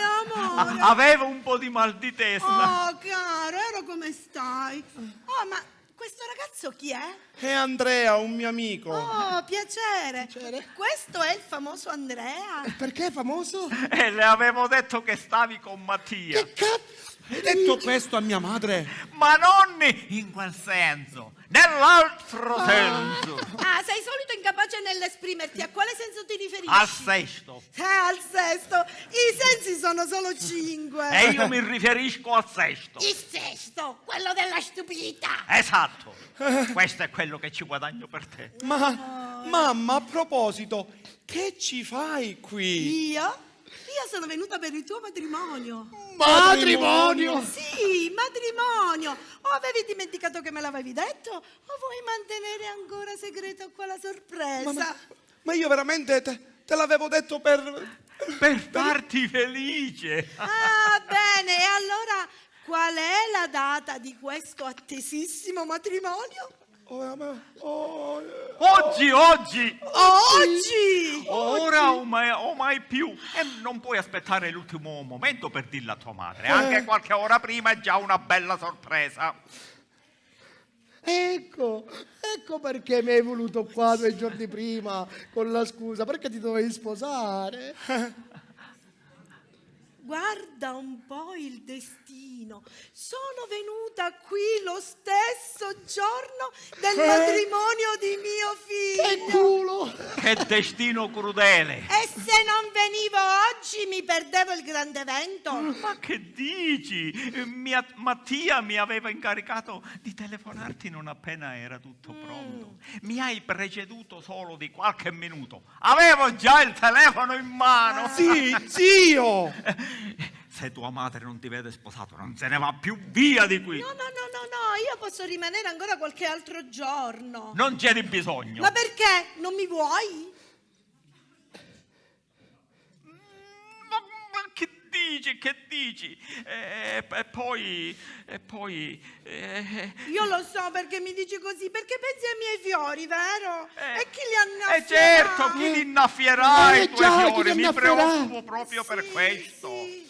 amore? Avevo un po' di mal di testa. Oh, caro, ero come stai? Oh, ma questo ragazzo chi è? È Andrea, un mio amico. Oh, piacere. Questo è il famoso Andrea. Perché è famoso? E le avevo detto che stavi con Mattia. Che cazzo? Hai detto questo a mia madre? Ma non in quel senso, nell'altro senso. Ah, sei solito incapace nell'esprimerti. A quale senso ti riferisci? Al sesto. Al sesto. I sensi sono solo 5. E io mi riferisco al sesto. Il sesto, quello della stupidità. Esatto. Questo è quello che ci guadagno per te. Ma, mamma, a proposito, che ci fai qui? Io sono venuta per il tuo matrimonio. Matrimonio? Sì, matrimonio. O avevi dimenticato che me l'avevi detto? O vuoi mantenere ancora segreto quella sorpresa? Ma io veramente te l'avevo detto per farti felice. Ah, bene. E allora qual è la data di questo attesissimo matrimonio? Oggi. Oggi! Ora o mai più. E non puoi aspettare l'ultimo momento per dirlo a tua madre. Anche qualche ora prima è già una bella sorpresa. Ecco perché mi hai voluto qua 2 giorni prima con la scusa, perché ti dovevi sposare. Guarda un po' il destino. Sono venuta qui lo stesso giorno del matrimonio di mio Che figlio. culo! Che destino crudele! E se non venivo oggi mi perdevo il grande evento. Ma che dici? Mattia mi aveva incaricato di telefonarti non appena era tutto pronto. Mi hai preceduto solo di qualche minuto. Avevo già il telefono in mano. Sì, zio! Se tua madre non ti vede sposato, non se ne va più via di qui. No, io posso rimanere ancora qualche altro giorno. Non c'è di bisogno. Ma perché? Non mi vuoi? Ma che dici? Che dici? E poi... Io lo so perché mi dici così, perché pensi ai miei fiori, vero? E chi li ha certo, chi li innaffierai i tuoi già, chi fiori? li Mi innaffierà? preoccupo proprio per Sì, questo. sì.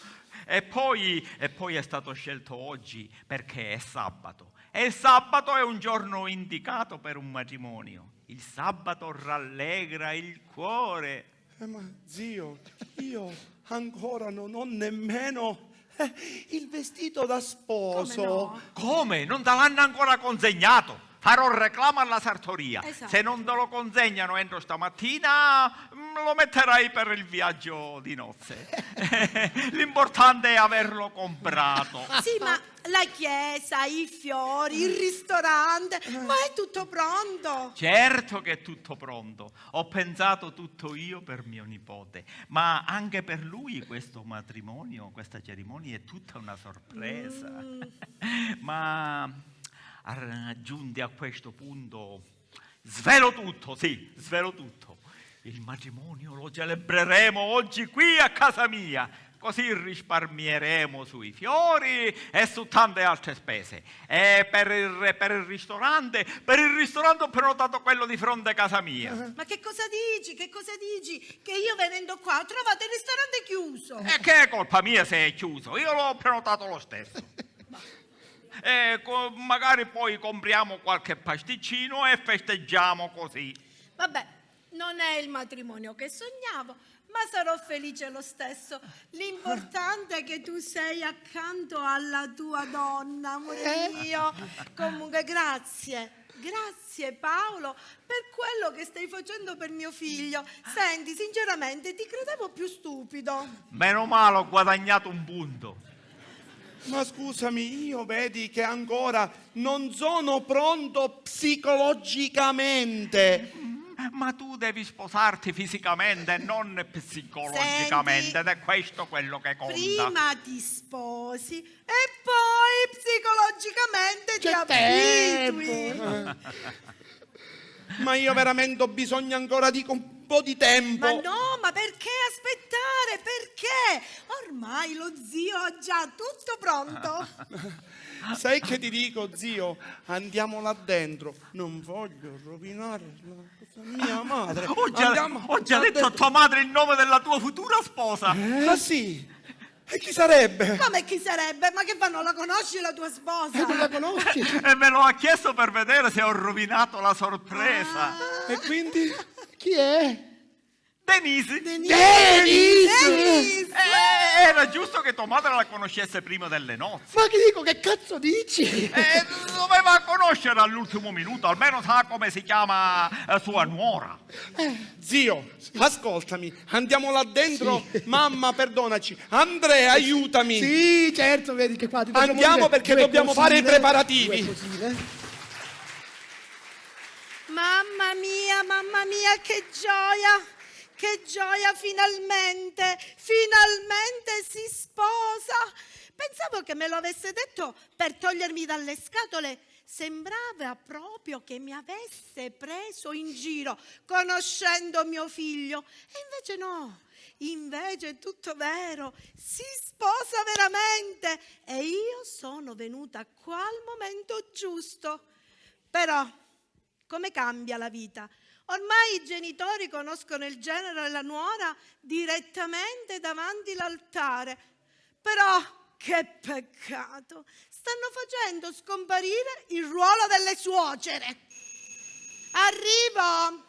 E poi è stato scelto oggi perché è sabato. E il sabato è un giorno indicato per un matrimonio. Il sabato rallegra il cuore. Ma zio, io ancora non ho nemmeno il vestito da sposo. Come no? Come? Non te l'hanno ancora consegnato? Farò reclamo alla sartoria. Esatto. Se non te lo consegnano entro stamattina, lo metterai per il viaggio di nozze. L'importante è averlo comprato. Sì, ma la chiesa, i fiori, il ristorante, ma è tutto pronto. Certo che è tutto pronto. Ho pensato tutto io per mio nipote, ma anche per lui questo matrimonio, questa cerimonia è tutta una sorpresa. Ma giunti a questo punto, svelo tutto, sì, svelo tutto. Il matrimonio lo celebreremo oggi qui a casa mia, così risparmieremo sui fiori e su tante altre spese. E per il ristorante ho prenotato quello di fronte a casa mia. Ma che cosa dici? Che cosa dici? Che io venendo qua ho trovato il ristorante chiuso. E che è colpa mia se è chiuso? Io l'ho prenotato lo stesso. Magari poi compriamo qualche pasticcino e festeggiamo così. Vabbè, non è il matrimonio che sognavo, ma sarò felice lo stesso. L'importante è che tu sei accanto alla tua donna, amore mio. Comunque, grazie. Grazie Paolo per quello che stai facendo per mio figlio. Senti, sinceramente ti credevo più stupido. Meno male, ho guadagnato un punto. Ma scusami, io vedi che ancora non sono pronto psicologicamente. Ma tu devi sposarti fisicamente e non psicologicamente, Senti, ed è questo quello che conta. Prima ti sposi e poi psicologicamente ti C'è abitui. Ma io veramente ho bisogno ancora di un po' di tempo. Ma no, ma perché aspettare? Perché? Ormai lo zio ha già tutto pronto. Sai che ti dico, zio? Andiamo là dentro. Non voglio rovinare mia madre. Ho già Andiamo là detto a dentro. tua madre il nome della tua futura sposa. Ah sì? E chi sarebbe? Come chi sarebbe? Ma che fa, non la conosci la tua sposa? Non la conosci? E me lo ha chiesto per vedere se ho rovinato la sorpresa. E quindi? Chi è? Denise. Denise! Era giusto che tua madre la conoscesse prima delle nozze. Ma che dico, che cazzo dici? Doveva conoscere all'ultimo minuto, almeno sa come si chiama sua nuora. Zio, ascoltami, andiamo là dentro. Mamma, perdonaci. Andrea, aiutami. Sì, certo, vedi che qua ti facciamo Andiamo dire perché due dobbiamo fare i cosine, preparativi. due cosine. Mamma mia, che gioia! Che gioia, finalmente! Finalmente si sposa! Pensavo che me lo avesse detto per togliermi dalle scatole. Sembrava proprio che mi avesse preso in giro, conoscendo mio figlio. E invece no, invece è tutto vero. Si sposa veramente. E io sono venuta qua al momento giusto. Però, come cambia la vita? Ormai i genitori conoscono il genero e la nuora direttamente davanti all'altare. Però, che peccato! Stanno facendo scomparire il ruolo delle suocere. Arrivo!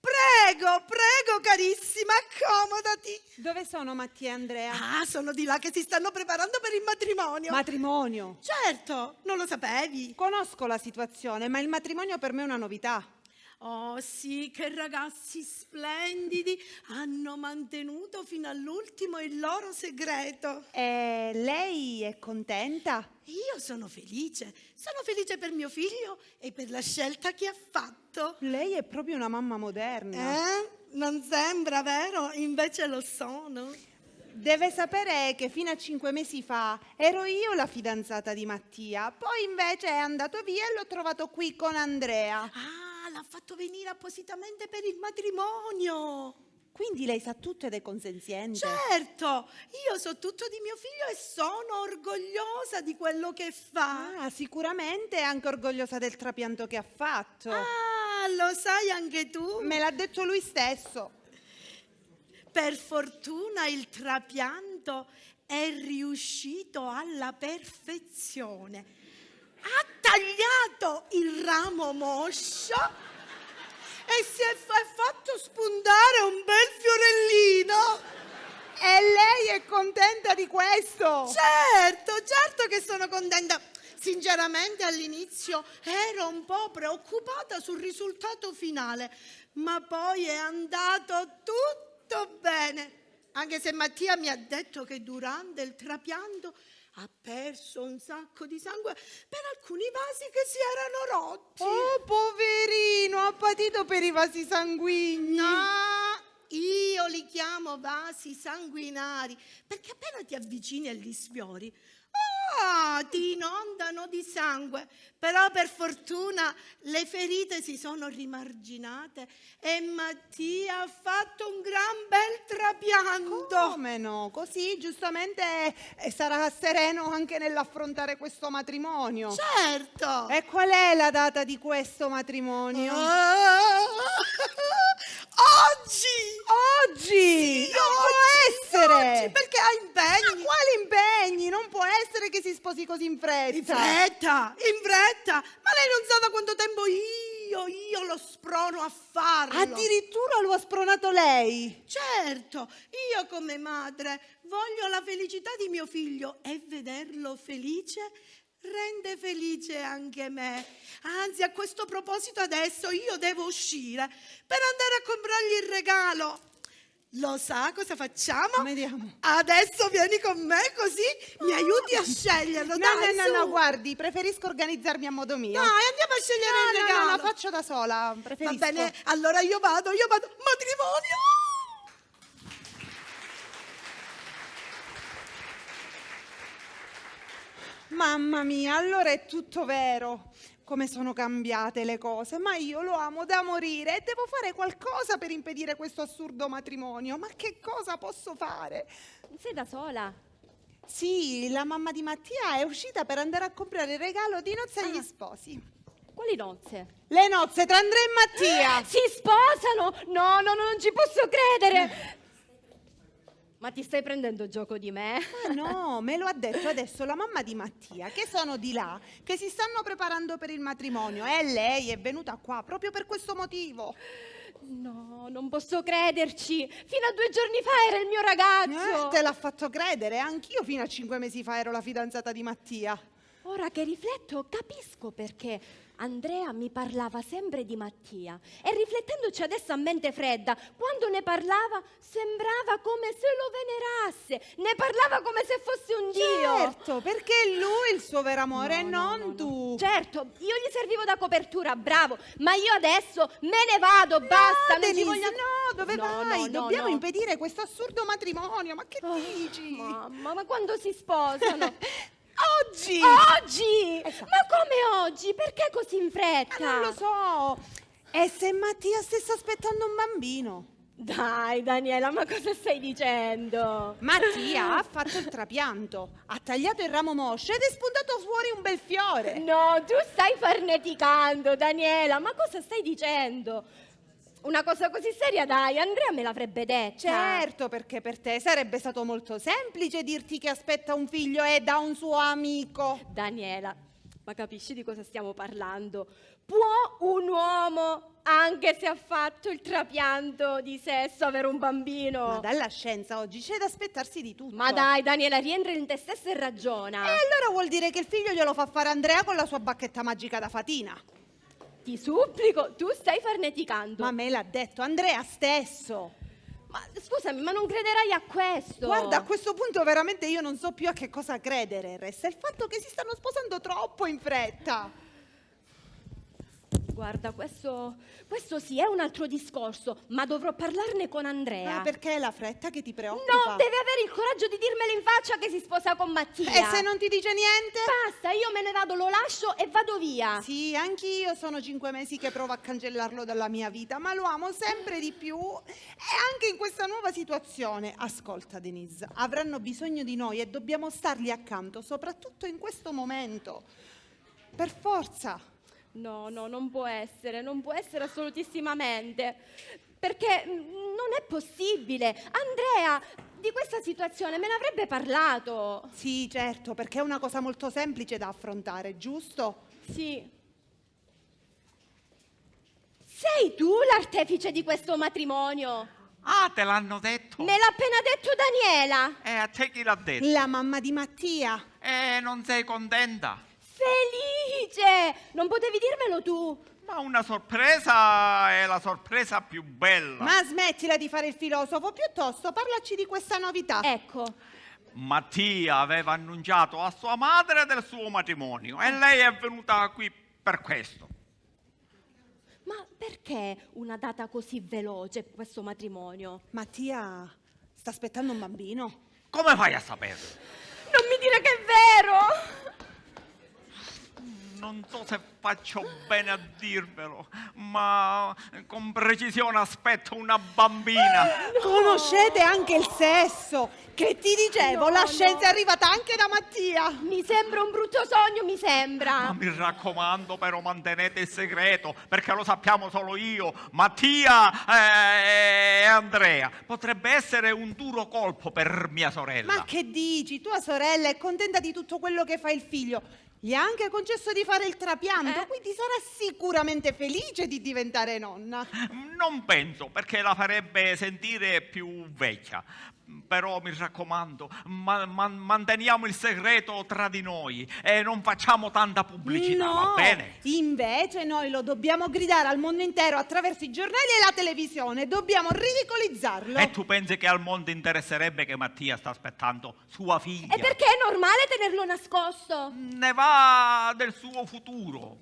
prego, prego carissima, accomodati. Dove sono Mattia e Andrea? Ah, sono di là che si stanno preparando per il matrimonio. Matrimonio. Certo, non lo sapevi. Conosco la situazione, ma il matrimonio per me è una novità. Oh sì, che ragazzi splendidi, hanno mantenuto fino all'ultimo il loro segreto. E lei è contenta? Io sono felice per mio figlio e per la scelta che ha fatto. Lei è proprio una mamma moderna. Non sembra vero? Invece lo sono. Deve sapere che fino a 5 mesi fa ero io la fidanzata di Mattia, poi invece è andato via e l'ho trovato qui con Andrea. Ah, l'ha fatto venire appositamente per il matrimonio. Quindi lei sa tutto ed è consenziente? Certo, io so tutto di mio figlio e sono orgogliosa di quello che fa. Ah, sicuramente è anche orgogliosa del trapianto che ha fatto. Ah, lo sai anche tu? Me l'ha detto lui stesso. Per fortuna il trapianto è riuscito alla perfezione. Ha tagliato il ramo moscio e si è fatto spuntare un bel fiorellino. E lei è contenta di questo? Certo che sono contenta. Sinceramente all'inizio ero un po' preoccupata sul risultato finale, ma poi è andato tutto bene. Anche se Mattia mi ha detto che durante il trapianto ha perso un sacco di sangue per alcuni vasi che si erano rotti. Oh, poverino, ha patito per i vasi sanguigni. No, io li chiamo vasi sanguinari perché appena ti avvicini agli sfiori, ti inondano di sangue. Però per fortuna le ferite si sono rimarginate e Mattia ha fatto un gran bel trapianto. Come no? Così giustamente sarà sereno anche nell'affrontare questo matrimonio. Certo. E qual è la data di questo matrimonio? Oggi! Oggi! Sì, Non può essere! Oggi, perché ha impegni. Quali impegni? Non può essere che si sposi così in fretta. In fretta! Ma lei non sa da quanto tempo io lo sprono a farlo. Addirittura lo ha spronato lei. Certo, io come madre voglio la felicità di mio figlio e vederlo felice rende felice anche me. Anzi, a questo proposito adesso io devo uscire per andare a comprargli il regalo. Lo sa cosa facciamo? Vediamo. Adesso vieni con me così mi aiuti a sceglierlo. Dai, No, su. guardi, preferisco organizzarmi a modo mio. Dai, andiamo a scegliere il regalo. No, lo faccio da sola, Va preferisco. bene, allora io vado. Matrimonio! Mamma mia, allora è tutto vero. Come sono cambiate le cose, ma io lo amo da morire e devo fare qualcosa per impedire questo assurdo matrimonio. Ma che cosa posso fare? Sei da sola? Sì, la mamma di Mattia è uscita per andare a comprare il regalo di nozze agli sposi. Quali nozze? Le nozze tra Andrea e Mattia. Si sposano? No, non ci posso credere. Ma ti stai prendendo gioco di me? Ma no, me lo ha detto adesso la mamma di Mattia, che sono di là, che si stanno preparando per il matrimonio e lei è venuta qua proprio per questo motivo. No, non posso crederci. Fino a 2 giorni fa era il mio ragazzo. Te l'ha fatto credere, anch'io fino a 5 mesi fa ero la fidanzata di Mattia. Ora che rifletto, capisco perché Andrea mi parlava sempre di Mattia e riflettendoci adesso a mente fredda, quando ne parlava sembrava come se lo venerasse, ne parlava come se fosse un dio. Certo, perché è lui il suo vero amore, non tu. Certo, io gli servivo da copertura, bravo, ma io adesso me ne vado, basta. Non ci Denise, voglio... no, dove vai? Dobbiamo no. impedire questo assurdo matrimonio, ma che dici? Mamma, ma quando si sposano? Oggi! Oggi! Esatto. Ma come oggi? Perché così in fretta? Non lo so. E se Mattia stesse aspettando un bambino? Dai, Daniela, ma cosa stai dicendo? Mattia ha fatto il trapianto, ha tagliato il ramo moscio ed è spuntato fuori un bel fiore. No, tu stai farneticando, Daniela, ma cosa stai dicendo? Una cosa così seria, dai, Andrea me l'avrebbe detta. Certo, perché per te sarebbe stato molto semplice dirti che aspetta un figlio e da un suo amico. Daniela, Ma capisci di cosa stiamo parlando? Può un uomo, anche se ha fatto il trapianto di sesso, avere un bambino? Ma dalla scienza oggi c'è da aspettarsi di tutto. Ma dai, Daniela, rientra in te stessa e ragiona. E allora vuol dire che il figlio glielo fa fare Andrea con la sua bacchetta magica da fatina. Ti supplico, tu stai farneticando. Ma me l'ha detto Andrea stesso. Ma scusami, ma non crederai a questo? Guarda, a questo punto veramente io non so più a che cosa credere. Resta il fatto che si stanno sposando troppo in fretta. Guarda, questo sì è un altro discorso, ma dovrò parlarne con Andrea. Ma perché è la fretta che ti preoccupa? No, deve avere il coraggio di dirmelo in faccia che si sposa con Mattia. E se non ti dice niente? Basta, io me ne vado, lo lascio e vado via. Sì, anch'io sono 5 mesi che provo a cancellarlo dalla mia vita, ma lo amo sempre di più. E anche in questa nuova situazione, ascolta Denise, avranno bisogno di noi e dobbiamo stargli accanto, soprattutto in questo momento. Per forza. No, non può essere assolutissimamente, perché non è possibile. Andrea di questa situazione me ne avrebbe parlato. Sì, certo, perché è una cosa molto semplice da affrontare, giusto? Sì. Sei tu l'artefice di questo matrimonio? Ah, te l'hanno detto? Me l'ha appena detto Daniela. A te chi l'ha detto? La mamma di Mattia. Non sei contenta? Felice! Non potevi dirmelo tu? Ma una sorpresa è la sorpresa più bella. Ma smettila di fare il filosofo, piuttosto parlaci di questa novità. Ecco. Mattia aveva annunciato a sua madre del suo matrimonio e lei è venuta qui per questo. Ma perché una data così veloce per questo matrimonio? Mattia sta aspettando un bambino. Come fai a saperlo? Non mi dire che è vero! Non so se faccio bene a dirvelo, ma con precisione aspetto una bambina. Conoscete anche il sesso? Che ti dicevo, No, la no. scienza è arrivata anche da Mattia. Mi sembra un brutto sogno, mi Ma sembra. mi raccomando, però mantenete il segreto, perché lo sappiamo solo io, Mattia e Andrea. Potrebbe essere un duro colpo per mia sorella. Ma che dici? Tua sorella è contenta di tutto quello che fa il figlio. Gli ha anche concesso di fare il trapianto, quindi sarà sicuramente felice di diventare nonna. Non penso, perché la farebbe sentire più vecchia. Però mi raccomando, manteniamo il segreto tra di noi e non facciamo tanta pubblicità, No, va bene? invece noi lo dobbiamo gridare al mondo intero attraverso i giornali e la televisione. Dobbiamo ridicolizzarlo. E tu pensi che al mondo interesserebbe che Mattia sta aspettando sua figlia? E perché è normale tenerlo nascosto? Ne va del suo futuro.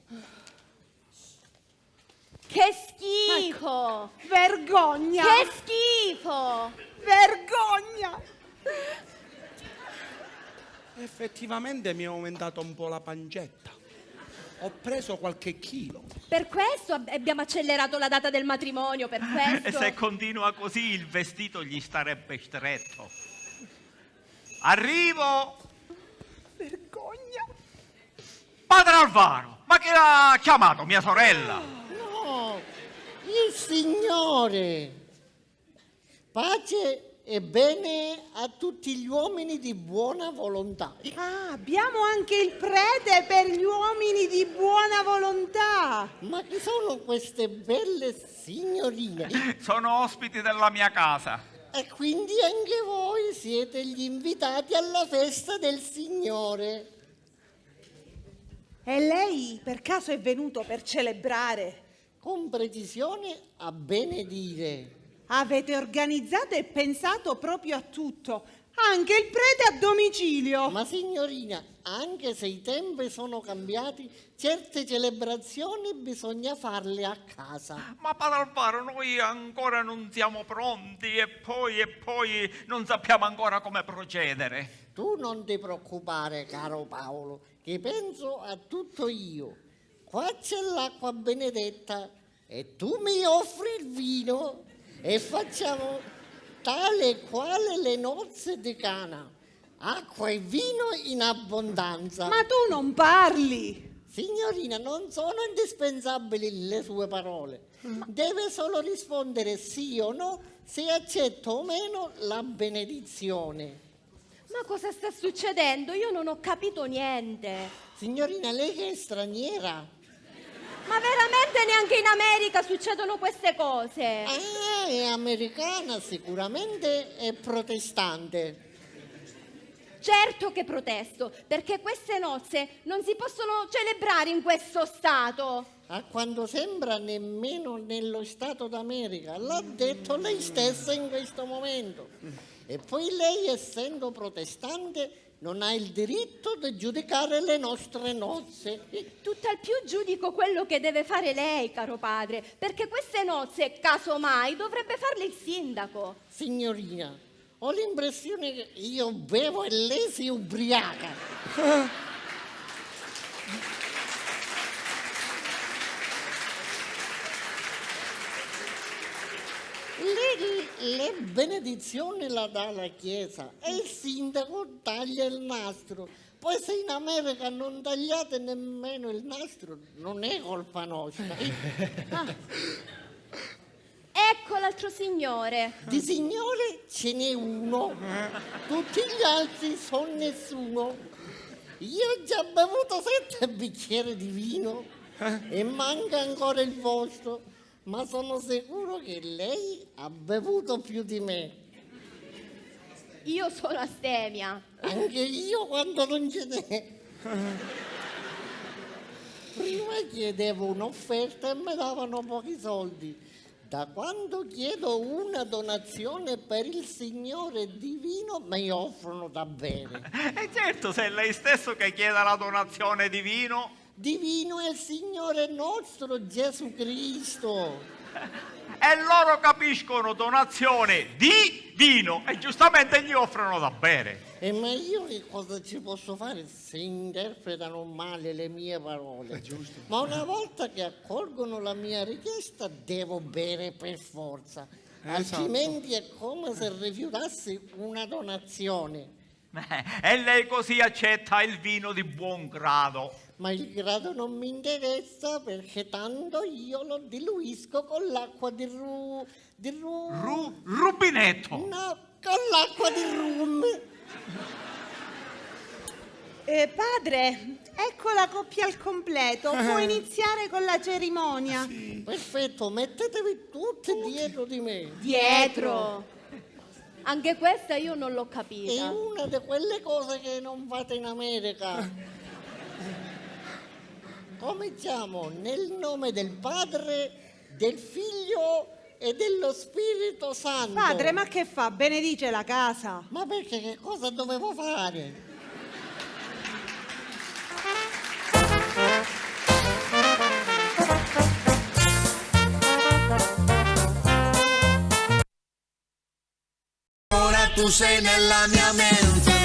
Che schifo! Vergogna! Che schifo! Vergogna! Effettivamente mi è aumentato un po' la pancetta. Ho preso qualche chilo. Per questo abbiamo accelerato la data del matrimonio, per E questo. se continua così il vestito gli starebbe stretto. Arrivo! Vergogna! Padre Alvaro, ma chi l'ha chiamato? Mia sorella? No, il Signore. Pace e bene a tutti gli uomini di buona volontà. Ah, abbiamo anche il prete per gli uomini di buona volontà. Ma chi sono queste belle signorine? Sono ospiti della mia casa. E quindi anche voi siete gli invitati alla festa del Signore. E lei per caso è venuto per celebrare? Con precisione a benedire. Avete organizzato e pensato proprio a tutto, anche il prete a domicilio. Ma signorina, anche se i tempi sono cambiati, certe celebrazioni bisogna farle a casa. Ma Padre Alvaro, noi ancora non siamo pronti e poi non sappiamo ancora come procedere. Tu non ti preoccupare, caro Paolo, che penso a tutto io. Qua c'è l'acqua benedetta e tu mi offri il vino e facciamo tale e quale le nozze di Cana. Acqua e vino in abbondanza. Ma tu non parli. Signorina, non sono indispensabili le sue parole. Deve solo rispondere sì o no se accetto o meno la benedizione. Ma cosa sta succedendo? Io non ho capito niente. Signorina, lei che è straniera? Ma veramente neanche in America succedono queste cose? Ah, è americana, sicuramente è protestante. Certo che protesto, perché queste nozze non si possono celebrare in questo stato. A quanto sembra nemmeno nello Stato d'America, l'ha detto lei stessa in questo momento. E poi lei, essendo protestante, non ha il diritto di giudicare le nostre nozze. Tutt'al più giudico quello che deve fare lei, caro padre, perché queste nozze, casomai, dovrebbe farle il sindaco. Signorina, ho l'impressione che io bevo e lei si ubriaca. Le benedizioni la dà la Chiesa e il sindaco taglia il nastro. Poi se in America non tagliate nemmeno il nastro, non è colpa nostra. Ecco l'altro signore. Di signore ce n'è uno, tutti gli altri sono nessuno. Io ho già bevuto 7 bicchieri di vino e manca ancora il vostro. Ma sono sicuro che lei ha bevuto più di me. Io sono astemia. Anche io quando non ce n'è. Prima chiedevo un'offerta e mi davano pochi soldi. Da quando chiedo una donazione per il Signore Divino mi offrono da bere. E certo, se è lei stesso che chiede la donazione di vino. Divino è il Signore nostro Gesù Cristo. E loro capiscono donazione di vino e giustamente gli offrono da bere. Ma io che cosa ci posso fare se interpretano male le mie parole? Giusto. Ma una volta che accolgono la mia richiesta devo bere per forza, altrimenti è come se rifiutassi una donazione. E lei così accetta il vino di buon grado. Ma il grado non mi interessa perché tanto io lo diluisco con l'acqua di Rubinetto. No, con l'acqua di rum. Padre, ecco la coppia al completo. Può iniziare con la cerimonia. Perfetto, mettetevi tutti dietro di me. Dietro. Anche questa io non l'ho È capita. una di quelle cose che non fate in America. Cominciamo nel nome del Padre, del Figlio e dello Spirito Santo. Padre, ma che fa? Benedice la casa. Ma perché che cosa dovevo fare? Ora tu sei nella mia mente.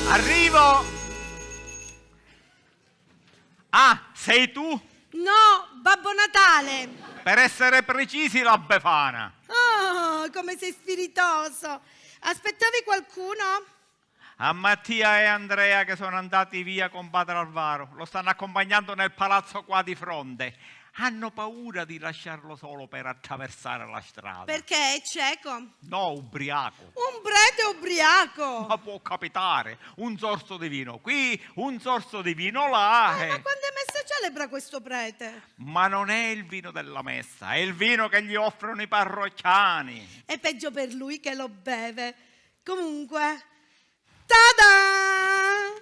Arrivo! Ah, sei tu? No, Babbo Natale. Per essere precisi, la Befana. Oh, come sei spiritoso. Aspettavi qualcuno? A Mattia e Andrea che sono andati via con padre Alvaro. Lo stanno accompagnando nel palazzo qua di fronte. Hanno paura di lasciarlo solo per attraversare la strada. Perché è cieco? No, ubriaco. Un prete ubriaco. Ma può capitare. Un sorso di vino qui, un sorso di vino là. Ma quando è messa celebra questo prete? Ma non è il vino della messa, è il vino che gli offrono i parrocchiani. È peggio per lui che lo beve. Comunque, tada!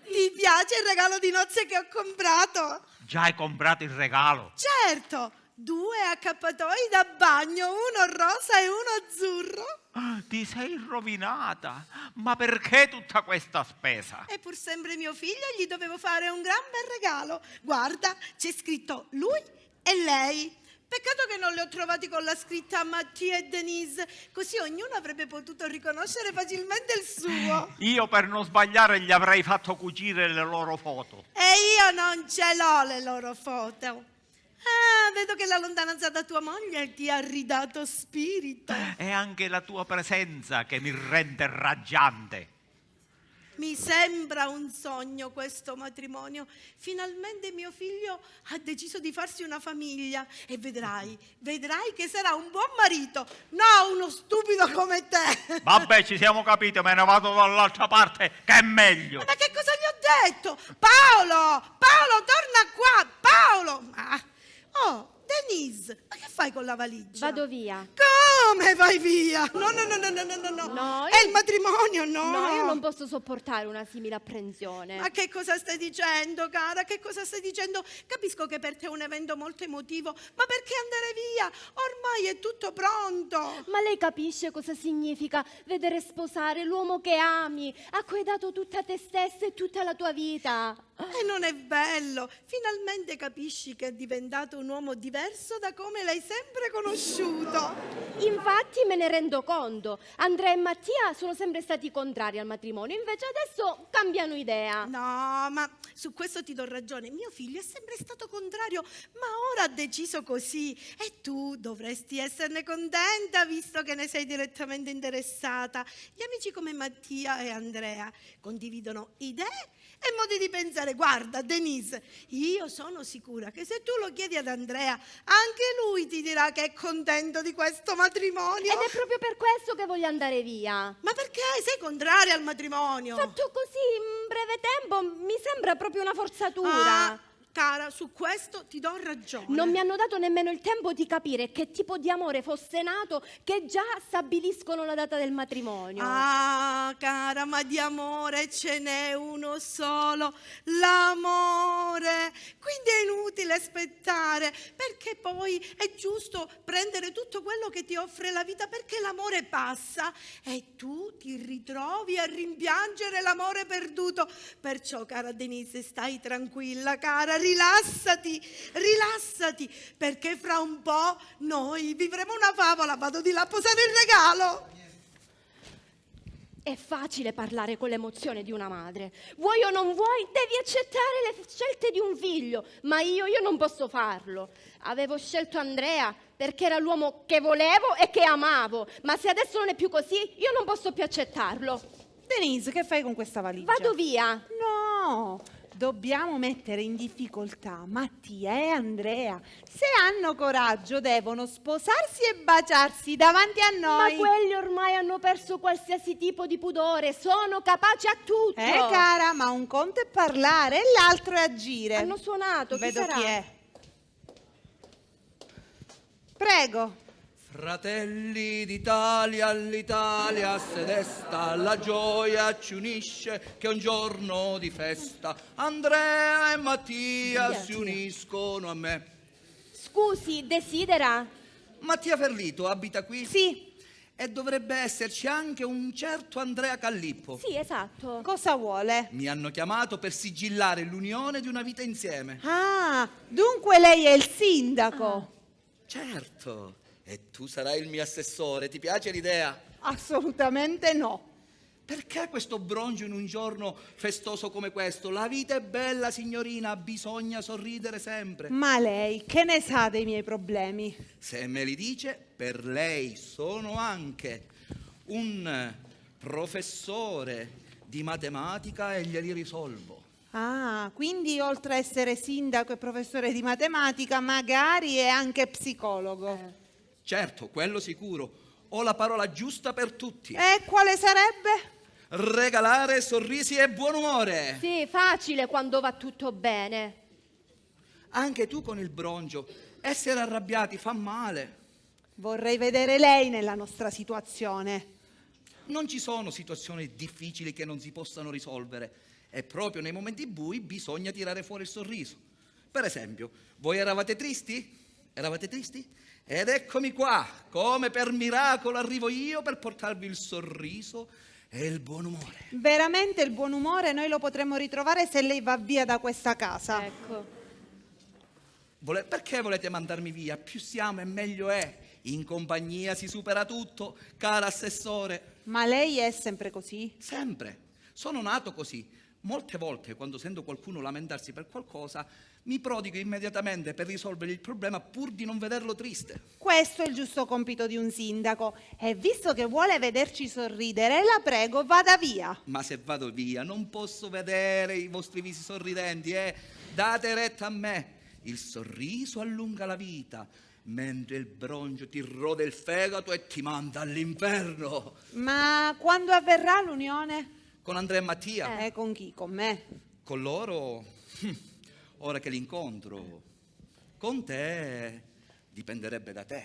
Ti piace il regalo di nozze che ho comprato? Già hai comprato il regalo? Certo, 2 accappatoi da bagno, uno rosa e uno azzurro. Ti sei rovinata. Ma perché tutta questa spesa? È pur sempre mio figlio, gli dovevo fare un gran bel regalo. Guarda, c'è scritto lui e lei. Peccato che non li ho trovati con la scritta Mattia e Denise, così ognuno avrebbe potuto riconoscere facilmente il suo. Io per non sbagliare gli avrei fatto cucire le loro foto. E io non ce l'ho le loro foto. Ah, vedo che la lontananza da tua moglie ti ha ridato spirito. È anche la tua presenza che mi rende raggiante. Mi sembra un sogno questo matrimonio. Finalmente mio figlio ha deciso di farsi una famiglia e vedrai che sarà un buon marito, no uno stupido come te. Vabbè, ci siamo capiti, me ne vado dall'altra parte, che è meglio. Ma che cosa gli ho detto? Paolo, torna qua, Paolo. Oh, Denise, ma che fai con la valigia? Vado via. Come vai via? No. No, È il matrimonio, no. No, io non posso sopportare una simile apprensione. Ma che cosa stai dicendo, cara? Che cosa stai dicendo? Capisco che per te è un evento molto emotivo, ma perché andare via? Ormai è tutto pronto. Ma lei capisce cosa significa vedere sposare l'uomo che ami, a cui hai dato tutta te stessa e tutta la tua vita? E non è bello? Finalmente capisci che è diventato un uomo diverso da come l'hai sempre conosciuto. Infatti me ne rendo conto. Andrea e Mattia sono sempre stati contrari al matrimonio, invece adesso cambiano idea. No, ma su questo ti do ragione. Mio figlio è sempre stato contrario, ma ora ha deciso così. E tu dovresti esserne contenta, visto che ne sei direttamente interessata. Gli amici come Mattia e Andrea condividono idee e modi di pensare. Guarda, Denise, io sono sicura che se tu lo chiedi ad Andrea, anche lui ti dirà che è contento di questo matrimonio. Ed è proprio per questo che voglio andare via. Ma perché sei contraria al matrimonio? Fatto così in breve tempo mi sembra proprio una forzatura. Ah, cara, su questo ti do ragione. Non mi hanno dato nemmeno il tempo di capire che tipo di amore fosse nato, che già stabiliscono la data del matrimonio. Ah, cara, ma di amore ce n'è uno solo, l'amore. Quindi è inutile aspettare, perché poi è giusto prendere tutto quello che ti offre la vita, perché l'amore passa e tu ti ritrovi a rimpiangere l'amore perduto. Perciò, cara Denise, stai tranquilla, cara, rilassati, perché fra un po' noi vivremo una favola. Vado di là a posare il regalo. È facile parlare con l'emozione di una madre. Vuoi o non vuoi, devi accettare le scelte di un figlio, ma io non posso farlo. Avevo scelto Andrea perché era l'uomo che volevo e che amavo, ma se adesso non è più così, io non posso più accettarlo. Denise, che fai con questa valigia? Vado via. No, dobbiamo mettere in difficoltà Mattia e Andrea. Se hanno coraggio devono sposarsi e baciarsi davanti a noi. Ma quelli ormai hanno perso qualsiasi tipo di pudore, sono capaci a tutto. Cara, ma un conto è parlare e l'altro è agire. Hanno suonato, chi Vedo sarà? chi è. Prego. Fratelli d'Italia, all'Italia se desta, la gioia ci unisce che è un giorno di festa. Andrea e Mattia si uniscono a me. Scusi, desidera? Mattia Ferlito abita qui? Sì. E dovrebbe esserci anche un certo Andrea Callippo. Sì, esatto. Cosa vuole? Mi hanno chiamato per sigillare l'unione di una vita insieme. Ah, dunque lei è il sindaco. Certo. E tu sarai il mio assessore, ti piace l'idea? Assolutamente no. Perché questo broncio in un giorno festoso come questo? La vita è bella, signorina, bisogna sorridere sempre. Ma lei che ne sa dei miei problemi? Se me li dice, per lei sono anche un professore di matematica e glieli risolvo. Ah, quindi oltre a essere sindaco e professore di matematica, magari è anche psicologo. Certo, quello sicuro. Ho la parola giusta per tutti. E quale sarebbe? Regalare sorrisi e buon umore. Sì, facile quando va tutto bene. Anche tu con il broncio. Essere arrabbiati fa male. Vorrei vedere lei nella nostra situazione. Non ci sono situazioni difficili che non si possano risolvere. E proprio nei momenti bui bisogna tirare fuori il sorriso. Per esempio, voi eravate tristi? Eravate tristi? Ed eccomi qua, come per miracolo arrivo io per portarvi il sorriso e il buon umore. Veramente il buon umore noi lo potremmo ritrovare se lei va via da questa casa. Ecco. Perché volete mandarmi via? Più siamo e meglio è. In compagnia si supera tutto, cara assessore. Ma lei è sempre così? Sempre. Sono nato così. Molte volte, quando sento qualcuno lamentarsi per qualcosa, mi prodigo immediatamente per risolvere il problema pur di non vederlo triste. Questo è il giusto compito di un sindaco. E visto che vuole vederci sorridere, la prego, vada via. Ma se vado via, non posso vedere i vostri visi sorridenti, eh? Date retta a me. Il sorriso allunga la vita, mentre il broncio ti rode il fegato e ti manda all'inferno. Ma quando avverrà l'unione? Con Andrea e Mattia? Con chi? Con me? Con loro? Ora che li incontro. Con te dipenderebbe da te.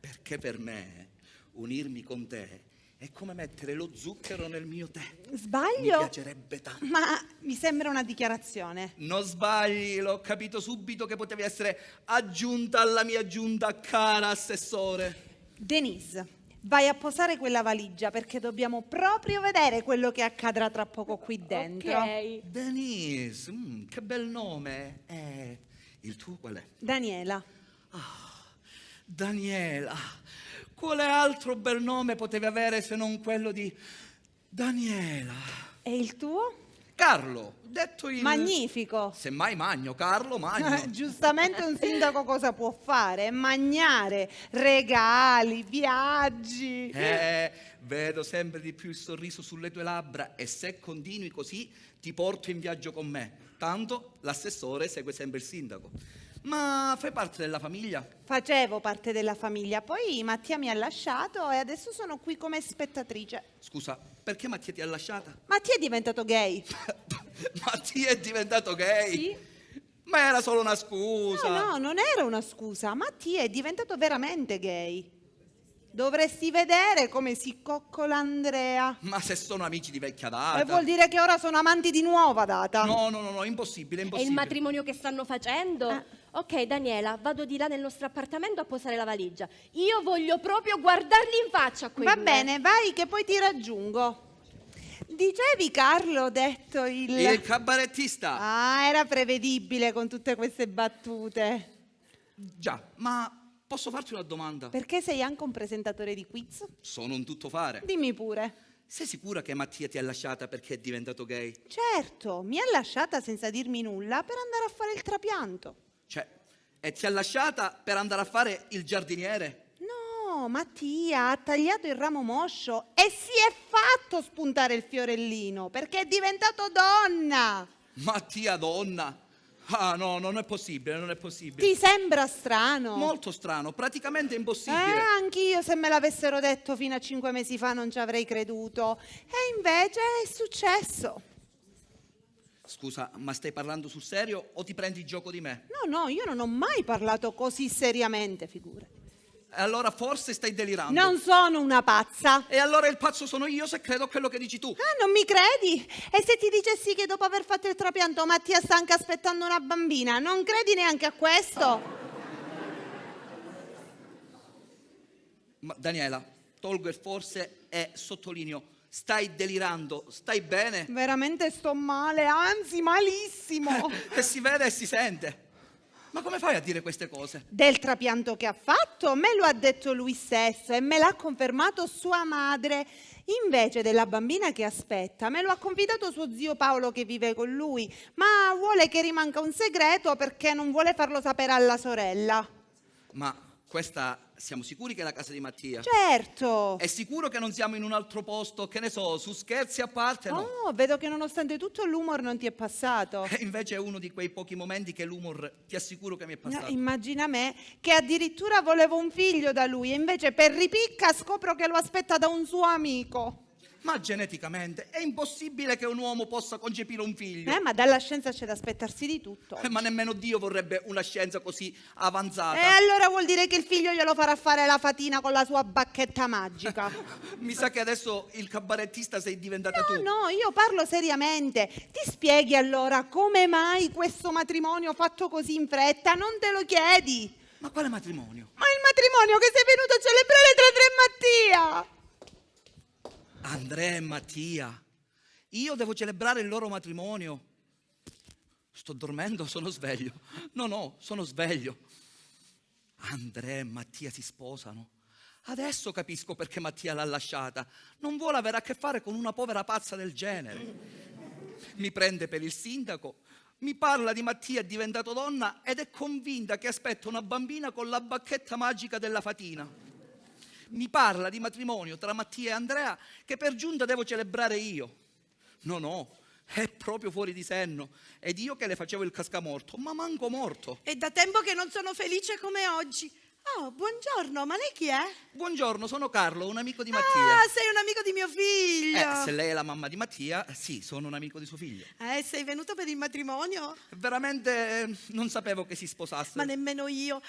Perché per me unirmi con te è come mettere lo zucchero nel mio tè. Sbaglio? Mi piacerebbe tanto. Ma mi sembra una dichiarazione. Non sbagli, l'ho capito subito che potevi essere aggiunta alla mia giunta, cara assessore. Denise, vai a posare quella valigia perché dobbiamo proprio vedere quello che accadrà tra poco qui dentro. Ok. Denise, che bel nome. Il tuo qual è? Daniela. Daniela. Quale altro bel nome potevi avere se non quello di Daniela? E il tuo? Carlo, detto il... Magnifico. Semmai magno, Carlo magno. Giustamente un sindaco cosa può fare? Magnare, regali, viaggi. Vedo sempre di più il sorriso sulle tue labbra e se continui così ti porto in viaggio con me. Tanto l'assessore segue sempre il sindaco. Ma fai parte della famiglia? Facevo parte della famiglia, poi Mattia mi ha lasciato e adesso sono qui come spettatrice. Scusa, perché Mattia ti ha lasciata? Mattia è diventato gay. Mattia è diventato gay? Sì. Ma era solo una scusa. No, non era una scusa. Mattia è diventato veramente gay. Dovresti vedere come si coccola Andrea. Ma se sono amici di vecchia E data? vuol dire che ora sono amanti di nuova data. No, impossibile, È impossibile. il matrimonio che stanno facendo? Ok, Daniela, vado di là nel nostro appartamento a posare la valigia. Io voglio proprio guardarli in faccia a quei Va due. bene, vai che poi ti raggiungo. Dicevi Carlo, detto Il cabarettista. Ah, era prevedibile con tutte queste battute. Già, ma posso farti una domanda? Perché sei anche un presentatore di quiz? Sono un tuttofare. Dimmi pure. Sei sicura che Mattia ti ha lasciata perché è diventato gay? Certo, mi ha lasciata senza dirmi nulla per andare a fare il trapianto. Cioè, e ti ha lasciata per andare a fare il giardiniere? No, Mattia ha tagliato il ramo moscio e si è fatto spuntare il fiorellino perché è diventato donna. Mattia donna? Ah no, non è possibile, non è possibile. Ti sembra strano? Molto strano, praticamente impossibile. Anch'io se me l'avessero detto fino a 5 mesi fa non ci avrei creduto. E invece è successo. Scusa, ma stai parlando sul serio o ti prendi gioco di me? No, io non ho mai parlato così seriamente, figurati. E allora forse stai delirando. Non sono una pazza. E allora il pazzo sono io se credo a quello che dici tu. Ah, non mi credi? E se ti dicessi che dopo aver fatto il trapianto Mattia sta anche aspettando una bambina, non credi neanche a questo? Ma Daniela, tolgo il forse e sottolineo, stai delirando, stai bene? Veramente sto male, anzi malissimo. E si vede e si sente. Ma come fai a dire queste cose? Del trapianto che ha fatto me lo ha detto lui stesso e me l'ha confermato sua madre. Invece della bambina che aspetta, me lo ha confidato suo zio Paolo che vive con lui, ma vuole che rimanga un segreto perché non vuole farlo sapere alla sorella. Ma questa, siamo sicuri che è la casa di Mattia? Certo. È sicuro che non siamo in un altro posto, che ne so, su scherzi a parte, no? Oh, vedo che nonostante tutto l'umor non ti è passato. E invece è uno di quei pochi momenti che l'humor, ti assicuro che mi è passato. Immagina me che addirittura volevo un figlio da lui e invece per ripicca scopro che lo aspetta da un suo amico. Ma geneticamente è impossibile che un uomo possa concepire un figlio. Ma dalla scienza c'è da aspettarsi di tutto. Ma nemmeno Dio vorrebbe una scienza così avanzata. E allora vuol dire che il figlio glielo farà fare la fatina con la sua bacchetta magica. Mi sa che adesso il cabarettista sei diventata tu. No, io parlo seriamente. Ti spieghi allora come mai questo matrimonio fatto così in fretta? Non te lo chiedi? Ma quale matrimonio? Ma il matrimonio che sei venuto a celebrare tra Andrea e Mattia! Andrea e Mattia. Io devo celebrare il loro matrimonio. Sto dormendo, sono sveglio. No, sono sveglio. Andrea e Mattia si sposano. Adesso capisco perché Mattia l'ha lasciata. Non vuole avere a che fare con una povera pazza del genere. Mi prende per il sindaco, mi parla di Mattia diventato donna ed è convinta che aspetta una bambina con la bacchetta magica della fatina. Mi parla di matrimonio tra Mattia e Andrea che per giunta devo celebrare io. No, è proprio fuori di senno. Ed io che le facevo il cascamorto, ma manco morto. È da tempo che non sono felice come oggi. Oh, buongiorno, ma lei chi è? Buongiorno, sono Carlo, un amico di Mattia. Ah, sei un amico di mio figlio. Se lei è la mamma di Mattia, sì, sono un amico di suo figlio. Sei venuto per il matrimonio? Veramente non sapevo che si sposasse. Ma nemmeno io.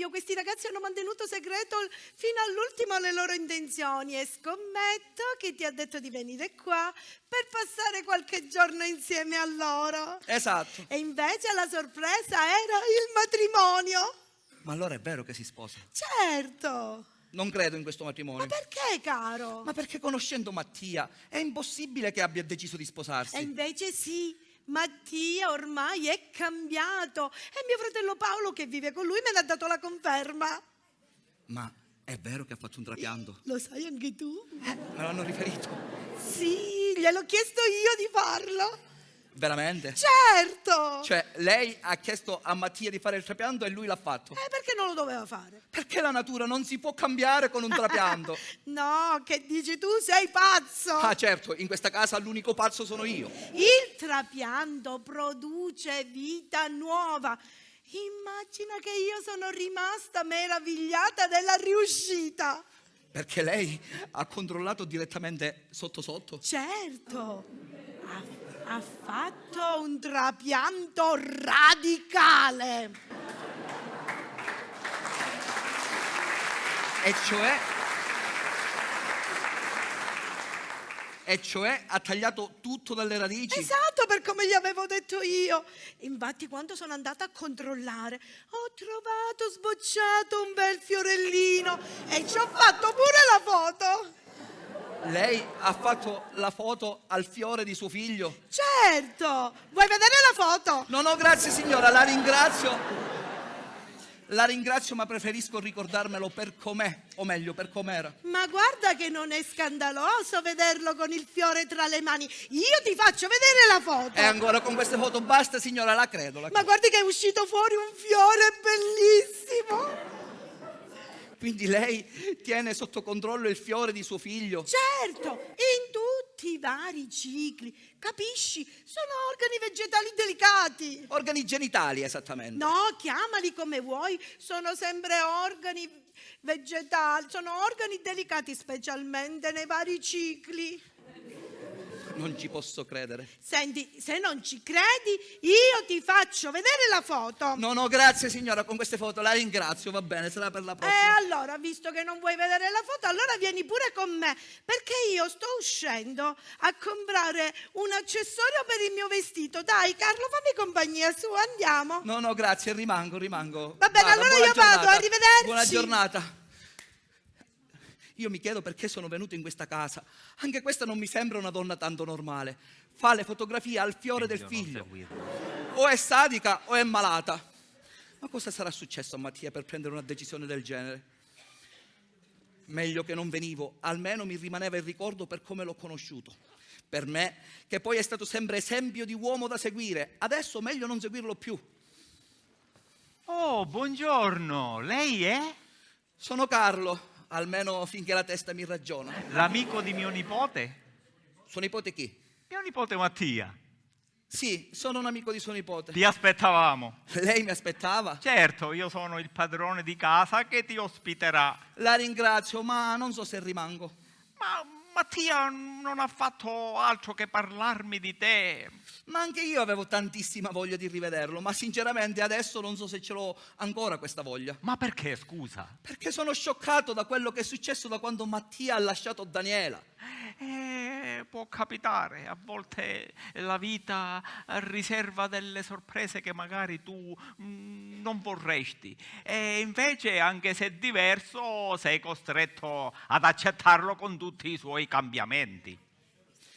Questi ragazzi hanno mantenuto segreto fino all'ultimo le loro intenzioni e scommetto che ti ha detto di venire qua per passare qualche giorno insieme a loro. Esatto. E invece la sorpresa era il matrimonio. Ma allora è vero che si sposa? Certo. Non credo in questo matrimonio. Ma perché, caro? Ma perché conoscendo Mattia è impossibile che abbia deciso di sposarsi. E invece sì, Mattia ormai è cambiato e mio fratello Paolo che vive con lui me ne ha dato la conferma. Ma è vero che ha fatto un trapianto? Lo sai anche tu? Me l'hanno riferito. Sì, gliel'ho chiesto io di farlo. Veramente? Certo! Cioè, lei ha chiesto a Mattia di fare il trapianto e lui l'ha fatto? Perché non lo doveva fare? Perché la natura non si può cambiare con un trapianto. No, che dici tu? Sei pazzo! Ah, certo, in questa casa l'unico pazzo sono io. Il trapianto produce vita nuova. Immagina che io sono rimasta meravigliata della riuscita. Perché lei ha controllato direttamente sotto? Certo! Ha fatto un trapianto radicale. E cioè ha tagliato tutto dalle radici. Esatto, per come gli avevo detto io. Infatti quando sono andata a controllare ho trovato sbocciato un bel fiorellino e ci ho fatto pure la foto. Lei ha fatto la foto al fiore di suo figlio? Certo! Vuoi vedere la foto? No, grazie signora, la ringrazio. La ringrazio, ma preferisco ricordarmelo per com'è, o meglio, per com'era. Ma guarda che non è scandaloso vederlo con il fiore tra le mani. Io ti faccio vedere la foto. E ancora con queste foto basta, signora, la credo. Ma guardi che è uscito fuori un fiore bellissimo. Quindi lei tiene sotto controllo il fiore di suo figlio? Certo, in tutti i vari cicli, capisci? Sono organi vegetali delicati. Organi genitali, esattamente. No, chiamali come vuoi, sono sempre organi vegetali, sono organi delicati specialmente nei vari cicli. Non ci posso credere. Senti, se non ci credi, io ti faccio vedere la foto. No, grazie signora, con queste foto la ringrazio, va bene, sarà per la prossima. E allora, visto che non vuoi vedere la foto, allora vieni pure con me, perché io sto uscendo a comprare un accessorio per il mio vestito. Dai, Carlo, fammi compagnia, su, andiamo. No, grazie, rimango. Va bene, allora io vado, arrivederci. Buona giornata. Io mi chiedo perché sono venuto in questa casa. Anche questa non mi sembra una donna tanto normale. Fa le fotografie al fiore del figlio. O è sadica o è malata. Ma cosa sarà successo a Mattia per prendere una decisione del genere? Meglio che non venivo, almeno mi rimaneva il ricordo per come l'ho conosciuto. Per me, che poi è stato sempre esempio di uomo da seguire. Adesso meglio non seguirlo più. Oh, buongiorno, lei è? Sono Carlo. Almeno finché la testa mi ragiona. L'amico di mio nipote? Suo nipote chi? Mio nipote Mattia. Sì, sono un amico di suo nipote. Ti aspettavamo. Lei mi aspettava? Certo, io sono il padrone di casa che ti ospiterà. La ringrazio, ma non so se rimango. Ma Mattia non ha fatto altro che parlarmi di te. Ma anche io avevo tantissima voglia di rivederlo, ma sinceramente adesso non so se ce l'ho ancora questa voglia. Ma perché, scusa? Perché sono scioccato da quello che è successo da quando Mattia ha lasciato Daniela. Può capitare, a volte la vita riserva delle sorprese che magari tu non vorresti e invece, anche se diverso, sei costretto ad accettarlo con tutti i suoi cambiamenti.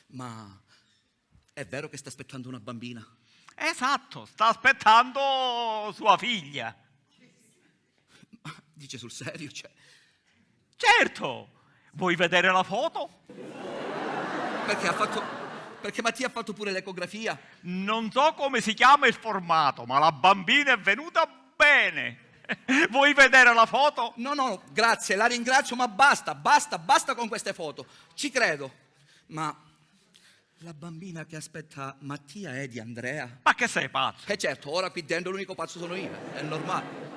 Ma è vero che sta aspettando una bambina? Esatto, sta aspettando sua figlia. Dice sul serio, cioè. Certo, vuoi vedere la foto? Perché Mattia ha fatto pure l'ecografia. Non so come si chiama il formato, ma la bambina è venuta bene. Vuoi vedere la foto? No, grazie, la ringrazio, ma basta con queste foto. Ci credo. Ma la bambina che aspetta Mattia è di Andrea? Ma che sei pazzo? Certo, ora qui dentro l'unico pazzo sono io, è normale.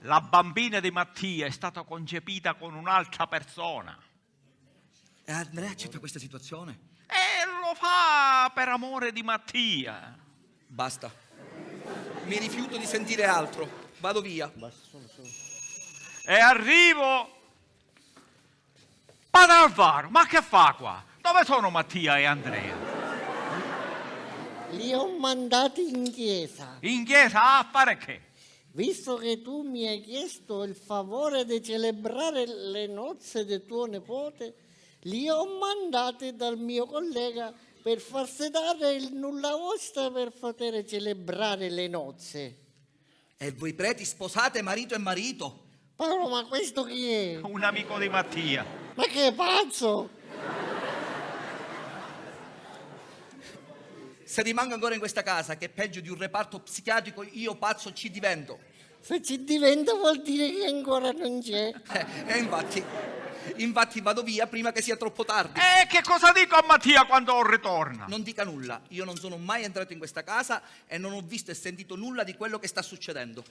La bambina di Mattia è stata concepita con un'altra persona. E Andrea accetta questa situazione? E lo fa per amore di Mattia. Basta. Mi rifiuto di sentire altro. Vado via. E arrivo. Padre Alvaro, ma che fa qua? Dove sono Mattia e Andrea? Li ho mandati in chiesa, In chiesa a fare che? visto che tu mi hai chiesto il favore di celebrare le nozze di tuo nipote. Li ho mandati dal mio collega per far sedare il nulla osta per poter celebrare le nozze. E voi preti sposate marito e marito? Paolo, ma questo chi è? Un amico di Mattia. Ma che pazzo! Se rimango ancora in questa casa, che è peggio di un reparto psichiatrico, io pazzo ci divento. Se ci diventa vuol dire che ancora non c'è. Infatti vado via prima che sia troppo tardi. E che cosa dico a Mattia quando ritorna? Non dica nulla, io non sono mai entrato in questa casa e non ho visto e sentito nulla di quello che sta succedendo.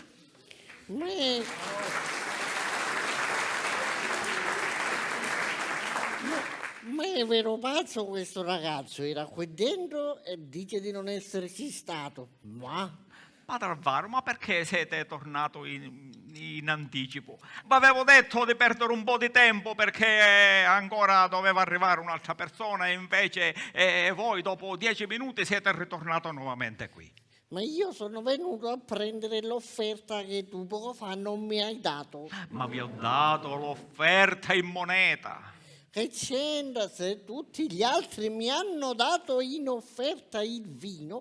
Ma è vero pazzo questo ragazzo? Era qui dentro e dice di non esserci stato. Ma Padre Alvaro, ma perché siete tornato in anticipo? Vi avevo detto di perdere un po' di tempo perché ancora doveva arrivare un'altra persona e invece voi dopo 10 minuti siete ritornato nuovamente qui. Ma io sono venuto a prendere l'offerta che tu poco fa non mi hai dato. Ma vi ho dato l'offerta in moneta. Che c'entra se tutti gli altri mi hanno dato in offerta il vino?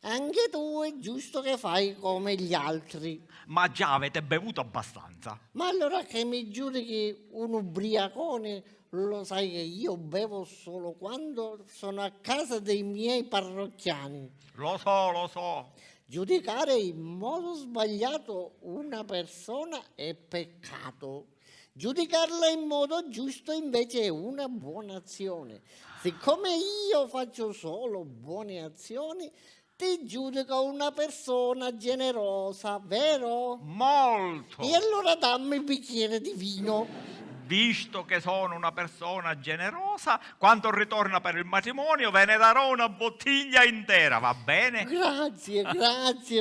Anche tu è giusto che fai come gli altri. Ma già avete bevuto abbastanza. Ma allora che mi giudichi un ubriacone? Lo sai che io bevo solo quando sono a casa dei miei parrocchiani. Lo so. Giudicare in modo sbagliato una persona è peccato. Giudicarla in modo giusto invece è una buona azione. Siccome io faccio solo buone azioni, ti giudico una persona generosa, vero? Molto. E allora dammi il bicchiere di vino. Visto che sono una persona generosa, quando ritorna per il matrimonio ve ne darò una bottiglia intera, va bene? Grazie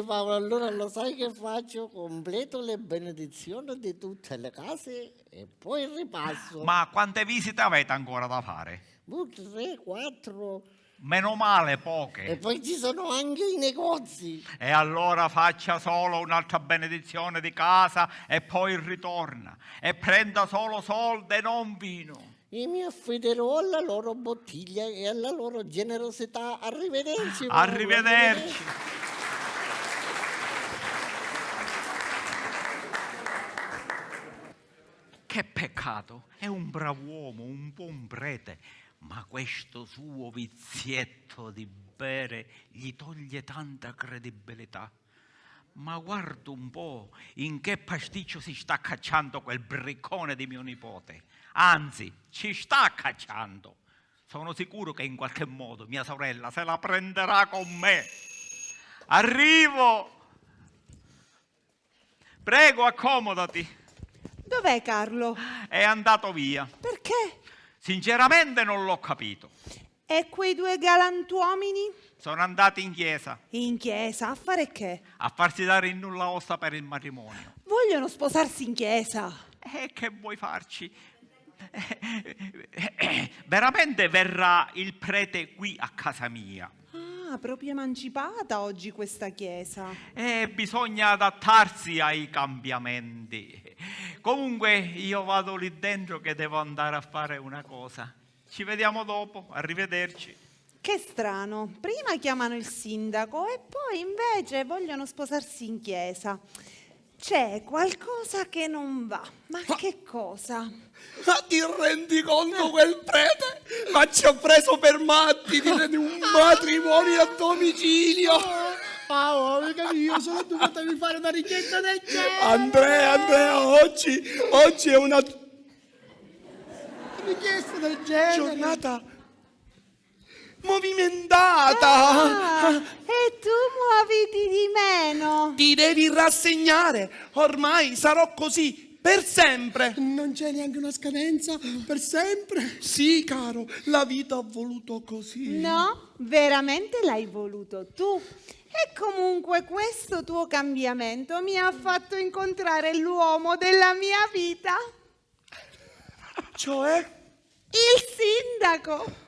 Paolo. Allora lo sai che faccio? Completo le benedizioni di tutte le case e poi ripasso. Ma quante visite avete ancora da fare? 3, 4. Meno male, E poche. poi ci sono anche i negozi. E allora faccia solo un'altra benedizione di casa e poi ritorna. E prenda solo soldi e non vino. E mi affiderò alla loro bottiglia e alla loro generosità. Arrivederci. Paolo, Arrivederci. Che peccato, è un brav'uomo, un buon prete, ma questo suo vizietto di bere gli toglie tanta credibilità. Ma guarda un po' in che pasticcio si sta cacciando quel briccone di mio nipote. Anzi, ci sta cacciando. Sono sicuro che in qualche modo mia sorella se la prenderà con me. Arrivo! Prego, accomodati. Dov'è Carlo? È andato via. Perché? Sinceramente non l'ho capito. E quei due galantuomini? Sono andati in chiesa In chiesa, a fare che? a farsi dare il nulla osta per il matrimonio. Vogliono sposarsi in chiesa. E che vuoi farci? Veramente verrà il prete qui a casa mia. Ah, proprio emancipata oggi questa chiesa. E bisogna adattarsi ai cambiamenti. Comunque io vado lì dentro che devo andare a fare una cosa. Ci vediamo dopo, arrivederci. Che strano, prima chiamano il sindaco e poi invece vogliono sposarsi in chiesa. C'è qualcosa che non va. Ma che cosa? Ma ti rendi conto quel prete? Ma ci ha preso per matti di un matrimonio a domicilio. Amica mia, solo tu potevi fare una richiesta del genere. Andrea, oggi è una Richiesta del genere. giornata movimentata. E tu muoviti di meno. Ti devi rassegnare. Ormai sarò così per sempre. Non c'è neanche una scadenza per sempre. Sì, caro, la vita ha voluto così. No, veramente l'hai voluto tu. E comunque questo tuo cambiamento mi ha fatto incontrare l'uomo della mia vita, Cioè? il sindaco.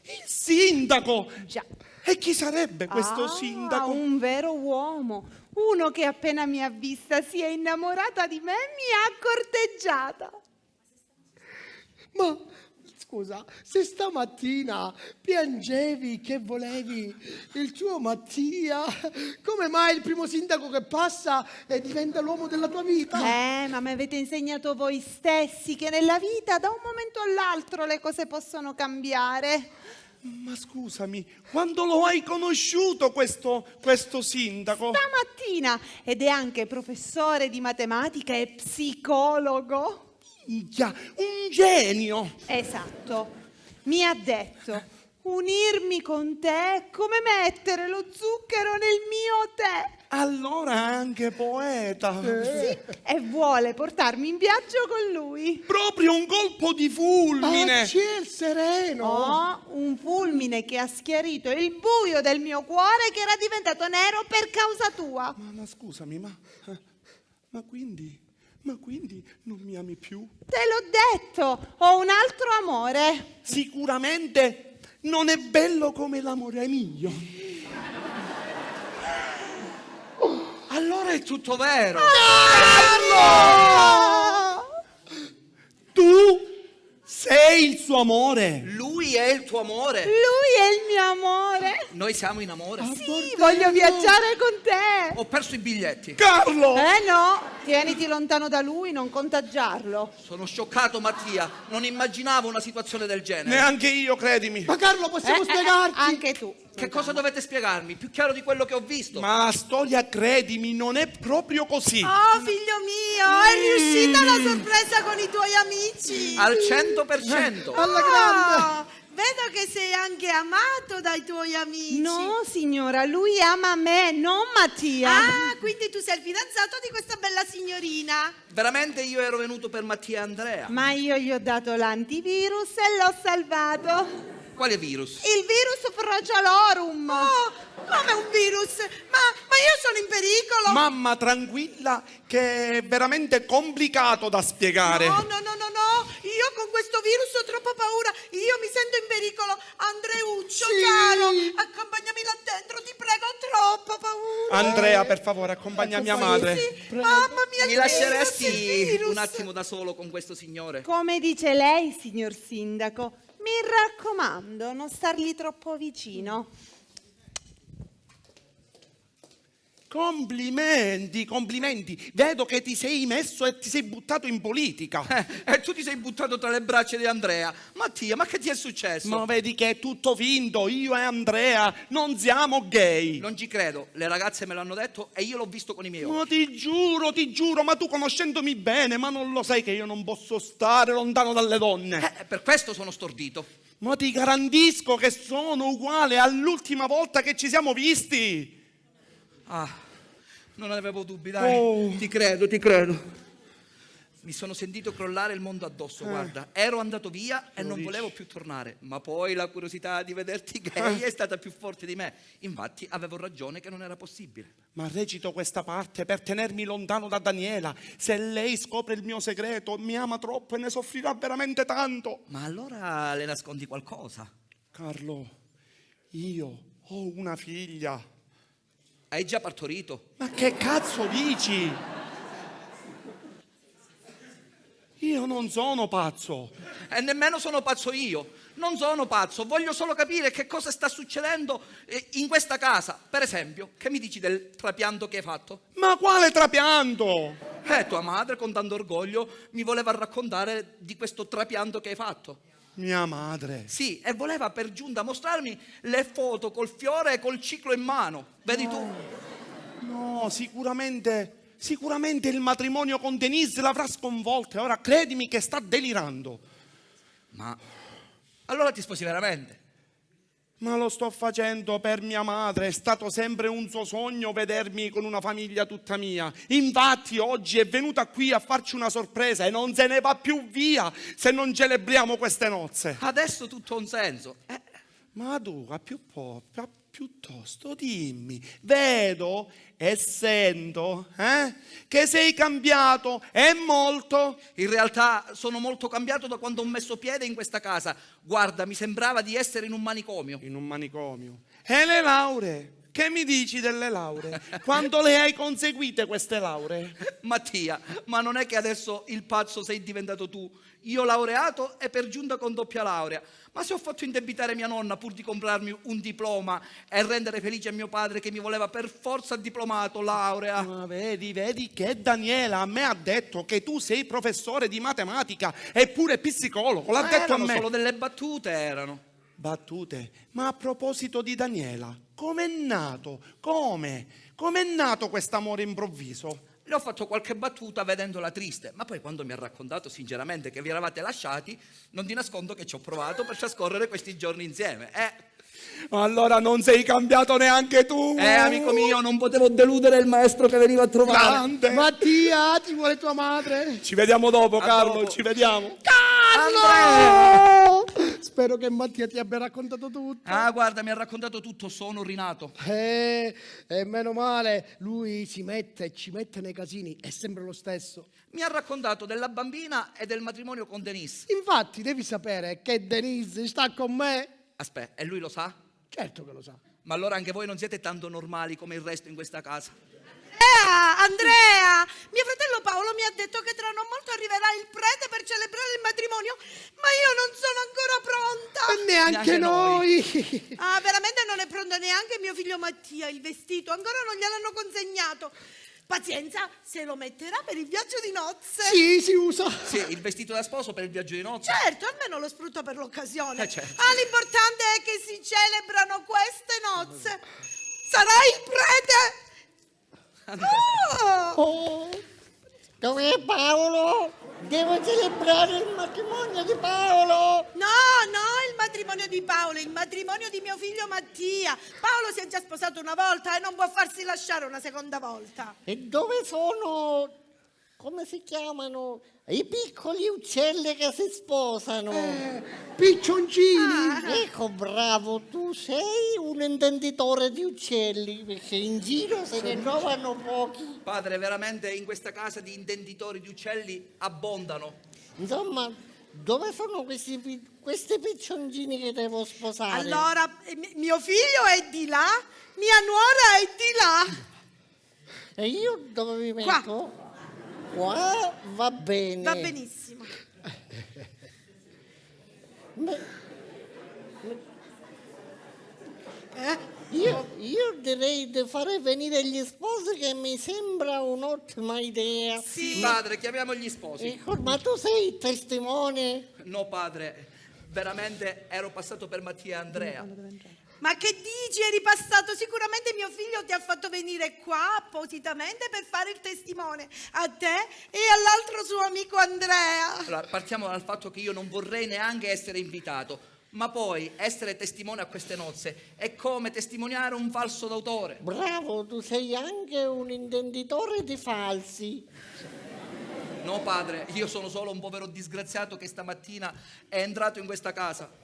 Il sindaco. Già. E chi sarebbe questo Ah, sindaco? un vero uomo, uno che appena mi ha vista si è innamorata di me e mi ha corteggiata. Ma scusa, se stamattina piangevi che volevi il tuo Mattia, come mai il primo sindaco che passa e diventa l'uomo della tua vita? Ma mi avete insegnato voi stessi che nella vita da un momento all'altro le cose possono cambiare. Ma scusami, quando lo hai conosciuto questo sindaco? Stamattina, ed è anche professore di matematica e psicologo. Minchia, un genio! Esatto, mi ha detto: unirmi con te è come mettere lo zucchero nel mio tè. Allora è anche poeta. Sì, e vuole portarmi in viaggio con lui. Proprio un colpo di fulmine. Ciel sereno. Oh, un fulmine che ha schiarito il buio del mio cuore che era diventato nero per causa tua. Ma scusami, ma quindi non mi ami più? Te l'ho detto, ho un altro amore. Sicuramente non è bello come l'amore mio. Allora è tutto vero. Tu sei il suo amore. Lui è il tuo amore. Lui è il mio amore. Noi siamo in amore. Sì, voglio viaggiare con te. Ho perso i biglietti. Carlo! No, tieniti lontano da lui, non contagiarlo. Sono scioccato, Mattia. Non immaginavo una situazione del genere. Neanche io, credimi. Ma Carlo, possiamo spiegarti? Anche tu. Che cosa dovete spiegarmi? Più chiaro di quello che ho visto. Ma la storia, credimi, non è proprio così. Oh, figlio mio, è riuscita la sorpresa con i tuoi amici. Al 100%. Alla grande. Oh, vedo che sei anche amato dai tuoi amici. No, signora, lui ama me, non Mattia. Ah, quindi tu sei il fidanzato di questa bella signorina. Veramente io ero venuto per Mattia e Andrea. Ma io gli ho dato l'antivirus e l'ho salvato. Quale virus? Il virus Frocialorum. Oh, come un virus? Ma io sono in pericolo. Mamma, tranquilla, che è veramente complicato da spiegare. No, io con questo virus ho troppa paura. Io mi sento in pericolo. Andreuccio, caro, accompagnami là dentro, ti prego, ho troppa paura. Andrea, per favore, accompagna mia madre. Sì, mamma mia, Mi il lasceresti virus. un attimo da solo con questo signore? Come dice lei, signor sindaco, mi raccomando, non stargli troppo vicino. Complimenti. Vedo che ti sei messo e ti sei buttato in politica. E tu ti sei buttato tra le braccia di Andrea. Mattia, ma che ti è successo? Ma vedi che è tutto finto. Io e Andrea non siamo gay. Non ci credo, le ragazze me l'hanno detto e io l'ho visto con i miei occhi. Ma ti giuro, ma tu conoscendomi bene, ma non lo sai che io non posso stare lontano dalle donne? Per questo sono stordito. Ma ti garantisco che sono uguale all'ultima volta che ci siamo visti. Non avevo dubbi, dai. Oh. Ti credo. Mi sono sentito crollare il mondo addosso, guarda. Ero andato via e non volevo più tornare. Ma poi la curiosità di vederti gay è stata più forte di me. Infatti avevo ragione che non era possibile. Ma recito questa parte per tenermi lontano da Daniela. Se lei scopre il mio segreto, mi ama troppo e ne soffrirà veramente tanto. Ma allora le nascondi qualcosa? Carlo, io ho una figlia. Hai già partorito? Ma che cazzo dici? Io non sono pazzo. E nemmeno sono pazzo io. Non sono pazzo, voglio solo capire che cosa sta succedendo in questa casa. Per esempio, che mi dici del trapianto che hai fatto? Ma quale trapianto? Tua madre con tanto orgoglio mi voleva raccontare di questo trapianto che hai fatto. Mia madre. Sì, e voleva per giunta mostrarmi le foto col fiore e col ciclo in mano. Vedi tu? No, sicuramente il matrimonio con Denise l'avrà sconvolta e ora credimi che sta delirando. Ma allora ti sposi veramente? Ma lo sto facendo per mia madre, è stato sempre un suo sogno vedermi con una famiglia tutta mia. Infatti oggi è venuta qui a farci una sorpresa e non se ne va più via se non celebriamo queste nozze. Adesso tutto ha un senso. Ma tu, piuttosto dimmi, vedo e sento che sei cambiato e molto. In realtà sono molto cambiato da quando ho messo piede in questa casa. Guarda, mi sembrava di essere in un manicomio. In un manicomio. E le lauree? Che mi dici delle lauree? Quando le hai conseguite queste lauree? Mattia, ma non è che adesso il pazzo sei diventato tu? Io laureato e per giunta con doppia laurea. Ma se ho fatto indebitare mia nonna pur di comprarmi un diploma e rendere felice mio padre che mi voleva per forza diplomato, laurea. Ma vedi che Daniela a me ha detto che tu sei professore di matematica e pure psicologo, l'ha detto a me. Solo delle battute erano. Battute? Ma a proposito di Daniela, com'è nato? Com'è nato quest'amore improvviso? Le ho fatto qualche battuta vedendola triste, ma poi quando mi ha raccontato sinceramente che vi eravate lasciati, non ti nascondo che ci ho provato per trascorrere questi giorni insieme. Allora non sei cambiato neanche tu? Amico mio, non potevo deludere il maestro che veniva a trovare. Grande. Mattia, ti vuole tua madre? Ci vediamo dopo, Carlo, dopo. Ci vediamo. Carlo! Spero che Mattia ti abbia raccontato tutto. Guarda, mi ha raccontato tutto, sono rinato. Meno male, lui ci mette nei casini, è sempre lo stesso. Mi ha raccontato della bambina e del matrimonio con Denise. Infatti, devi sapere che Denise sta con me. Aspetta, e lui lo sa? Certo che lo sa. Ma allora anche voi non siete tanto normali come il resto in questa casa. Andrea, mio fratello Paolo mi ha detto che tra non molto arriverà il prete per celebrare il matrimonio, ma io non sono ancora pronta. Neanche noi. Veramente non è pronto neanche mio figlio Mattia, il vestito, ancora non gliel'hanno consegnato. Pazienza, se lo metterà per il viaggio di nozze. Sì, si usa. Sì, il vestito da sposo per il viaggio di nozze. Certo, almeno lo sfrutta per l'occasione. Certo. L'importante è che si celebrano queste nozze. Sarà il prete. Dov'è Paolo? Devo celebrare il matrimonio di Paolo. No, il matrimonio di Paolo, il matrimonio di mio figlio Mattia. Paolo si è già sposato una volta e non può farsi lasciare una seconda volta. E dove sono, come si chiamano, i piccoli uccelli che si sposano? Piccioncini. Ecco, bravo, tu sei un intenditore di uccelli, perché in giro se ne trovano pochi. Padre, veramente in questa casa di intenditori di uccelli abbondano. Insomma, dove sono questi piccioncini che devo sposare? Allora, mio figlio è di là, mia nuora è di là. E io dove mi metto? Qua va bene. Va benissimo. Io direi di fare venire gli sposi, che mi sembra un'ottima idea. Sì, padre, chiamiamo gli sposi. Ecco, ma tu sei il testimone? No, padre, veramente ero passato per Mattia e Andrea. Ma che dici, eri passato? Sicuramente mio figlio ti ha fatto venire qua appositamente per fare il testimone a te e all'altro suo amico Andrea. Allora, partiamo dal fatto che io non vorrei neanche essere invitato, ma poi essere testimone a queste nozze è come testimoniare un falso d'autore. Bravo, tu sei anche un intenditore di falsi. No, padre, io sono solo un povero disgraziato che stamattina è entrato in questa casa.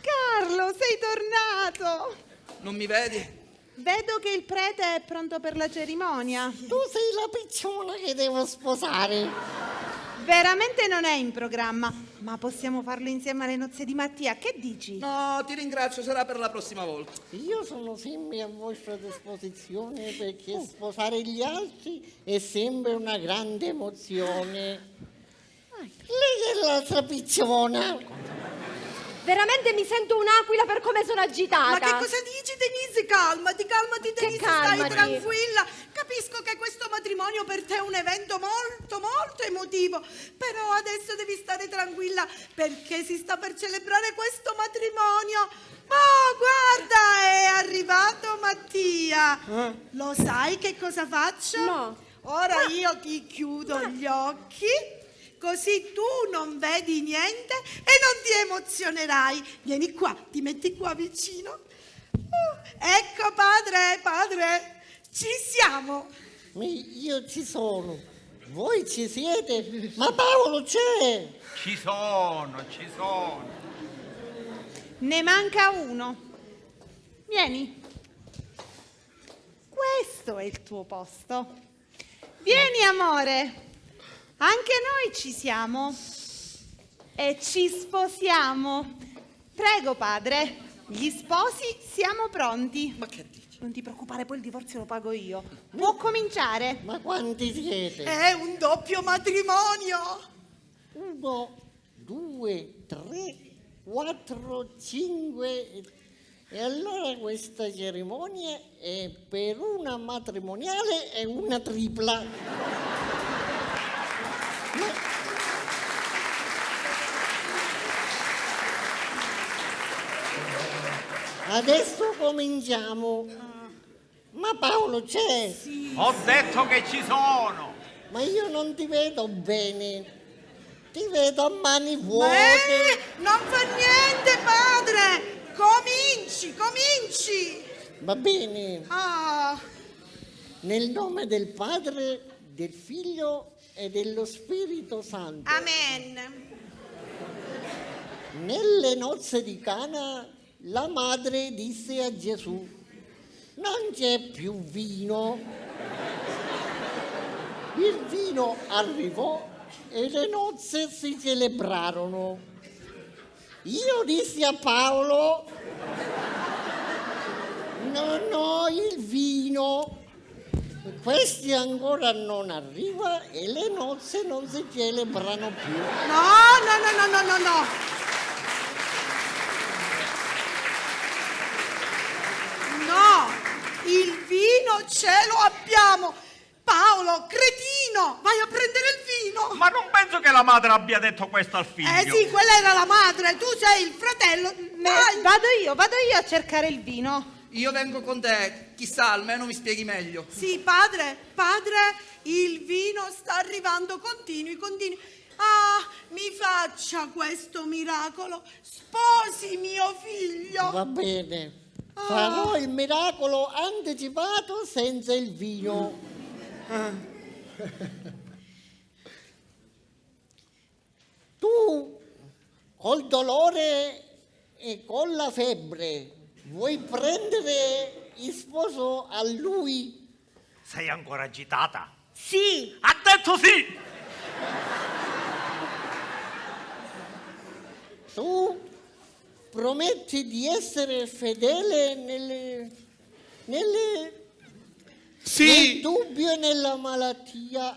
Carlo, sei tornato! Non mi vedi? Vedo che il prete è pronto per la cerimonia. Tu sei la picciona che devo sposare. Veramente non è in programma, ma possiamo farlo insieme alle nozze di Mattia. Che dici? No, ti ringrazio, sarà per la prossima volta. Io sono sempre a vostra disposizione, perché sposare gli altri è sempre una grande emozione. Lei è l'altra picciona. Veramente mi sento un'aquila per come sono agitata. Ma che cosa dici, Denise? Calmati, Denise, calmati? stai tranquilla. Capisco che questo matrimonio per te è un evento molto, molto emotivo, però adesso devi stare tranquilla perché si sta per celebrare questo matrimonio. Oh, guarda, è arrivato Mattia. Lo sai che cosa faccio? No. Ora io ti chiudo gli occhi, così tu non vedi niente e non ti emozionerai. Vieni qua, ti metti qua vicino. Ecco, padre, ci siamo. Io ci sono, voi ci siete, ma Paolo c'è. Ci sono. Ne manca uno. Vieni. Questo è il tuo posto. Vieni, amore. Anche noi ci siamo. E ci sposiamo. Prego, padre. Gli sposi siamo pronti. Ma che dici? Non ti preoccupare, poi il divorzio lo pago io. Può cominciare. Ma quanti siete? È un doppio matrimonio. 1, 2, 3, 4, 5. E allora questa cerimonia è per una matrimoniale e una tripla. Adesso cominciamo. Ma Paolo c'è? Ho detto che ci sono. Ma io non ti vedo bene. Ti vedo a mani vuote. Non fa niente, padre. Cominci. Va bene. Ah, Nel nome del Padre, del Figlio e dello Spirito Santo. amen. Nelle nozze di Cana la madre disse a Gesù: non c'è più vino. Il vino arrivò e le nozze si celebrarono. Io dissi a Paolo: no, il vino. Questi ancora non arriva e le nozze non si celebrano più. No. No, il vino ce lo abbiamo. Paolo, cretino, vai a prendere il vino. Ma non penso che la madre abbia detto questo al figlio. Sì, quella era la madre, tu sei il fratello. Vai. Vado io a cercare il vino. Io vengo con te, chissà, almeno mi spieghi meglio. Sì, padre, il vino sta arrivando, continui. Ah, mi faccia questo miracolo, sposi mio figlio. Va bene, farò il miracolo anticipato senza il vino. Tu, col dolore e con la febbre, vuoi prendere il sposo a lui? Sei ancora agitata? Sì. Ha detto sì! Tu prometti di essere fedele nel dubbio e nella malattia.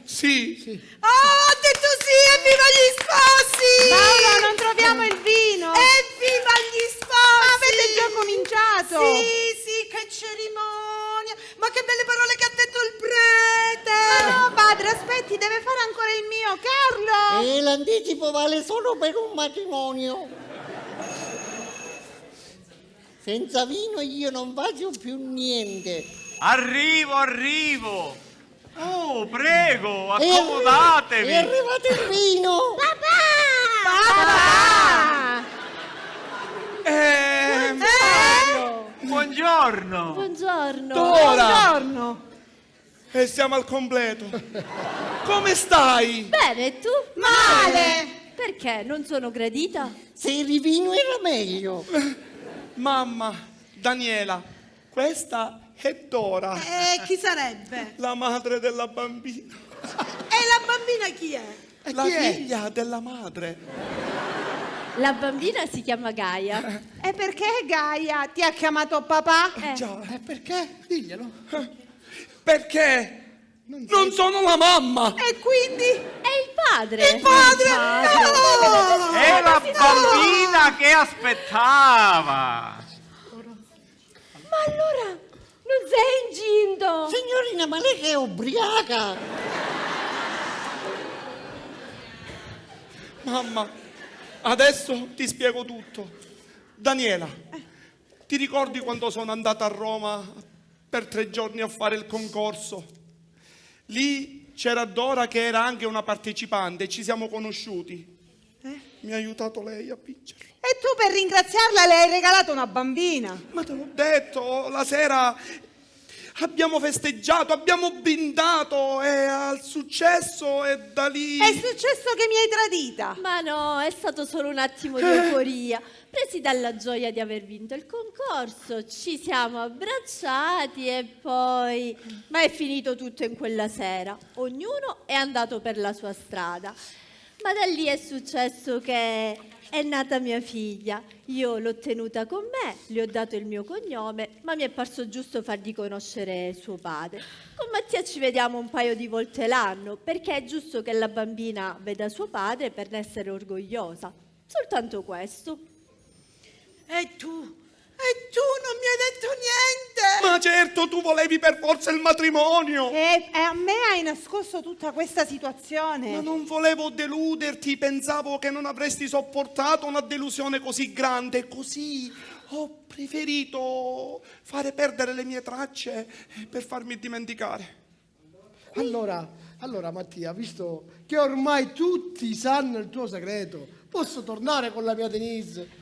Sì. Ha detto sì, evviva gli sposi! Paolo, non troviamo il vino. Evviva gli sposi! Ma avete già cominciato? Sì, che cerimonia! Ma che belle parole che ha detto il prete! Ma no, padre, aspetti, deve fare ancora il mio, Carlo! E l'anticipo vale solo per un matrimonio. Senza vino io non faccio più niente. Arrivo! Oh, prego, accomodatevi! È arrivato il vino! Buongiorno! Buongiorno. Buongiorno. E siamo al completo. Come stai? Bene, e tu? Male! Perché? Non sono gradita? Se il vino era meglio. Mamma, Daniela, questa è Dora, Chi sarebbe? la madre della bambina. E la bambina chi è? La figlia della madre. La bambina si chiama Gaia. E perché Gaia ti ha chiamato papà? Già. Perché? Diglielo. Perché non sono la mamma. E quindi? È il padre. Il padre? No! È la bambina che aspettava. Ma allora non sei incinto? Signorina, ma lei che è ubriaca? Mamma, adesso ti spiego tutto. Daniela, ti ricordi quando sono andata a Roma per 3 giorni a fare il concorso? Lì c'era Dora che era anche una partecipante e ci siamo conosciuti. Mi ha aiutato lei a vincerlo. E tu per ringraziarla le hai regalato una bambina. Ma te l'ho detto, la sera abbiamo festeggiato, abbiamo brindato e al successo e da lì... È successo che mi hai tradita. Ma no, è stato solo un attimo di euforia. Presi dalla gioia di aver vinto il concorso, ci siamo abbracciati e poi... Ma è finito tutto in quella sera. Ognuno è andato per la sua strada. Ma da lì è successo che è nata mia figlia. Io l'ho tenuta con me, le ho dato il mio cognome, ma mi è parso giusto fargli conoscere suo padre. Con Mattia ci vediamo un paio di volte l'anno, perché è giusto che la bambina veda suo padre per essere orgogliosa. Soltanto questo. E tu non mi hai detto niente. Ma certo, tu volevi per forza il matrimonio. E a me hai nascosto tutta questa situazione. Ma non volevo deluderti, pensavo che non avresti sopportato una delusione così grande, così ho preferito fare perdere le mie tracce per farmi dimenticare. Allora Mattia, visto che ormai tutti sanno il tuo segreto, posso tornare con la mia Denise?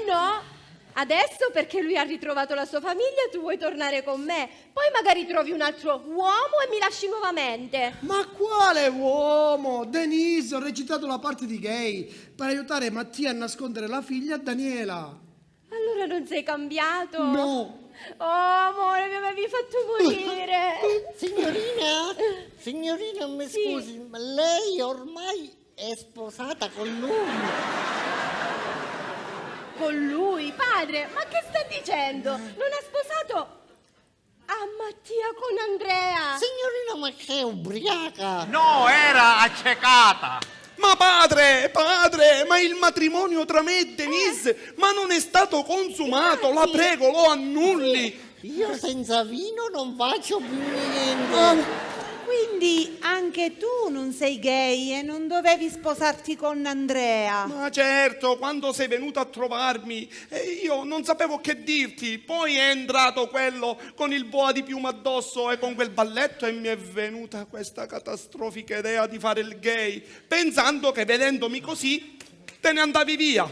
No! Adesso perché lui ha ritrovato la sua famiglia tu vuoi tornare con me, poi magari trovi un altro uomo e mi lasci nuovamente. Ma quale uomo? Denise, ho recitato la parte di gay per aiutare Mattia a nascondere la figlia a Daniela. Allora non sei cambiato? No. Oh amore, mi avevi fatto morire. Signorina, mi Sì. scusi, ma lei ormai è sposata con lui? Con lui, padre, ma che sta dicendo? Non ha sposato a Mattia con Andrea. Signorina, ma che è ubriaca? No, era accecata. Ma padre, ma il matrimonio tra me e Denise, ma non è stato consumato, la prego, lo annulli. Io senza vino non faccio più niente. Quindi anche tu non sei gay e non dovevi sposarti con Andrea. Ma certo, quando sei venuto a trovarmi, io non sapevo che dirti. Poi è entrato quello con il boa di piuma addosso e con quel balletto e mi è venuta questa catastrofica idea di fare il gay, pensando che vedendomi così te ne andavi via.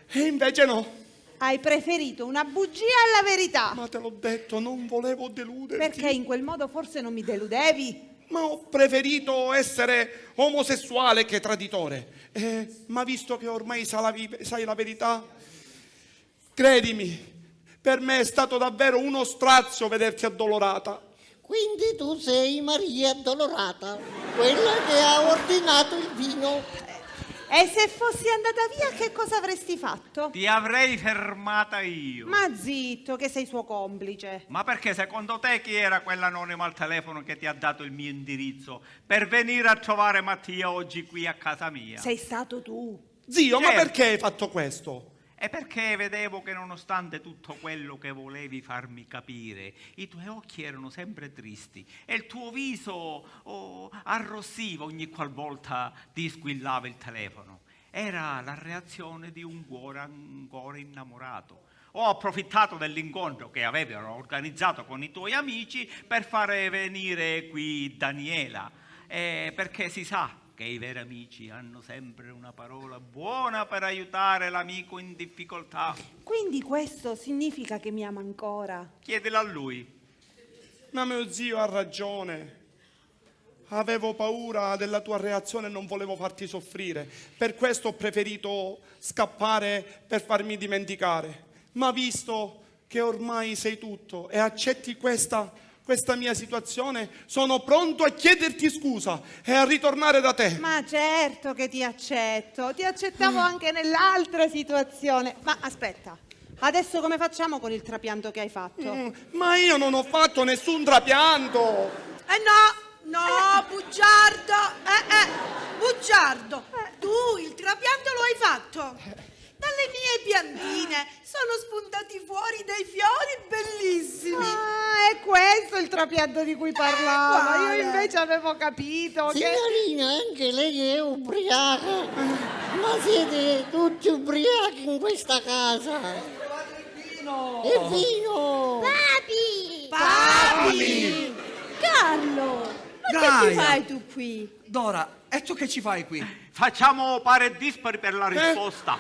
E invece no. Hai preferito una bugia alla verità. Ma te l'ho detto, non volevo deluderti. Perché in quel modo forse non mi deludevi. Ma ho preferito essere omosessuale che traditore. Ma visto che ormai sai la verità, credimi, per me è stato davvero uno strazio vederti addolorata. Quindi tu sei Maria Addolorata, quella che ha ordinato il vino. E se fossi andata via che cosa avresti fatto? Ti avrei fermata io. Ma zitto, che sei suo complice. Ma perché secondo te chi era quell'anonimo al telefono che ti ha dato il mio indirizzo per venire a trovare Mattia oggi qui a casa mia? Sei stato tu. Zio, ma Certo. perché hai fatto questo? E perché vedevo che nonostante tutto quello che volevi farmi capire, i tuoi occhi erano sempre tristi e il tuo viso arrossiva ogni qualvolta ti squillava il telefono. Era la reazione di un cuore ancora innamorato. Ho approfittato dell'incontro che avevano organizzato con i tuoi amici per fare venire qui Daniela, perché si sa che i veri amici hanno sempre una parola buona per aiutare l'amico in difficoltà. Quindi questo significa che mi ama ancora. Chiedilo a lui. Ma mio zio ha ragione. Avevo paura della tua reazione e non volevo farti soffrire. Per questo ho preferito scappare per farmi dimenticare. Ma visto che ormai sei tutto e accetti questa mia situazione, sono pronto a chiederti scusa e a ritornare da te. Ma certo che ti accetto. Ti accettavo anche nell'altra situazione. Ma aspetta, adesso come facciamo con il trapianto che hai fatto? Ma io non ho fatto nessun trapianto. No, No, bugiardo! Bugiardo! Tu il trapianto lo hai fatto? Dalle mie piantine sono spuntati fuori dei fiori bellissimi. Ah, è questo il trapianto di cui parlava. Quale? Io invece avevo capito che... Signorina, anche lei è ubriaca. Ma siete tutti ubriachi in questa casa. E vino! Papi! Carlo, ma che Gaia. ci fai tu qui? Dora, e tu che ci fai qui? Facciamo pari e dispari per la risposta.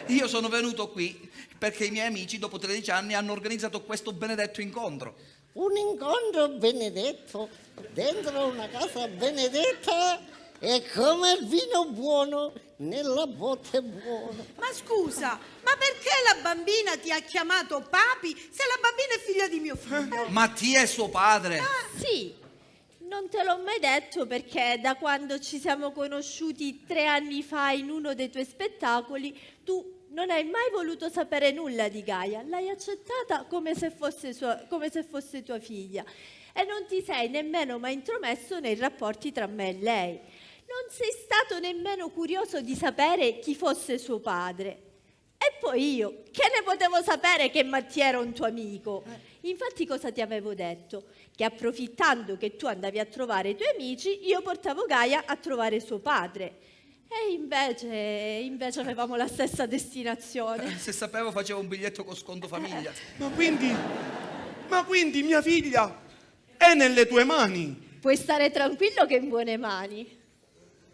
Io sono venuto qui perché i miei amici dopo 13 anni hanno organizzato questo benedetto incontro. Un incontro benedetto dentro una casa benedetta è come il vino buono nella botte buona. Ma scusa, ma perché la bambina ti ha chiamato papi se la bambina è figlia di mio figlio? Mattia è suo padre. Sì, non te l'ho mai detto perché da quando ci siamo conosciuti 3 anni fa in uno dei tuoi spettacoli, tu non hai mai voluto sapere nulla di Gaia, l'hai accettata come se fosse tua figlia e non ti sei nemmeno mai intromesso nei rapporti tra me e lei. Non sei stato nemmeno curioso di sapere chi fosse suo padre. E poi io, che ne potevo sapere che Mattia era un tuo amico? Infatti cosa ti avevo detto? Che approfittando che tu andavi a trovare i tuoi amici, io portavo Gaia a trovare suo padre. E invece avevamo la stessa destinazione. Se sapevo facevo un biglietto con sconto famiglia. Ma quindi mia figlia è nelle tue mani. Puoi stare tranquillo che è in buone mani.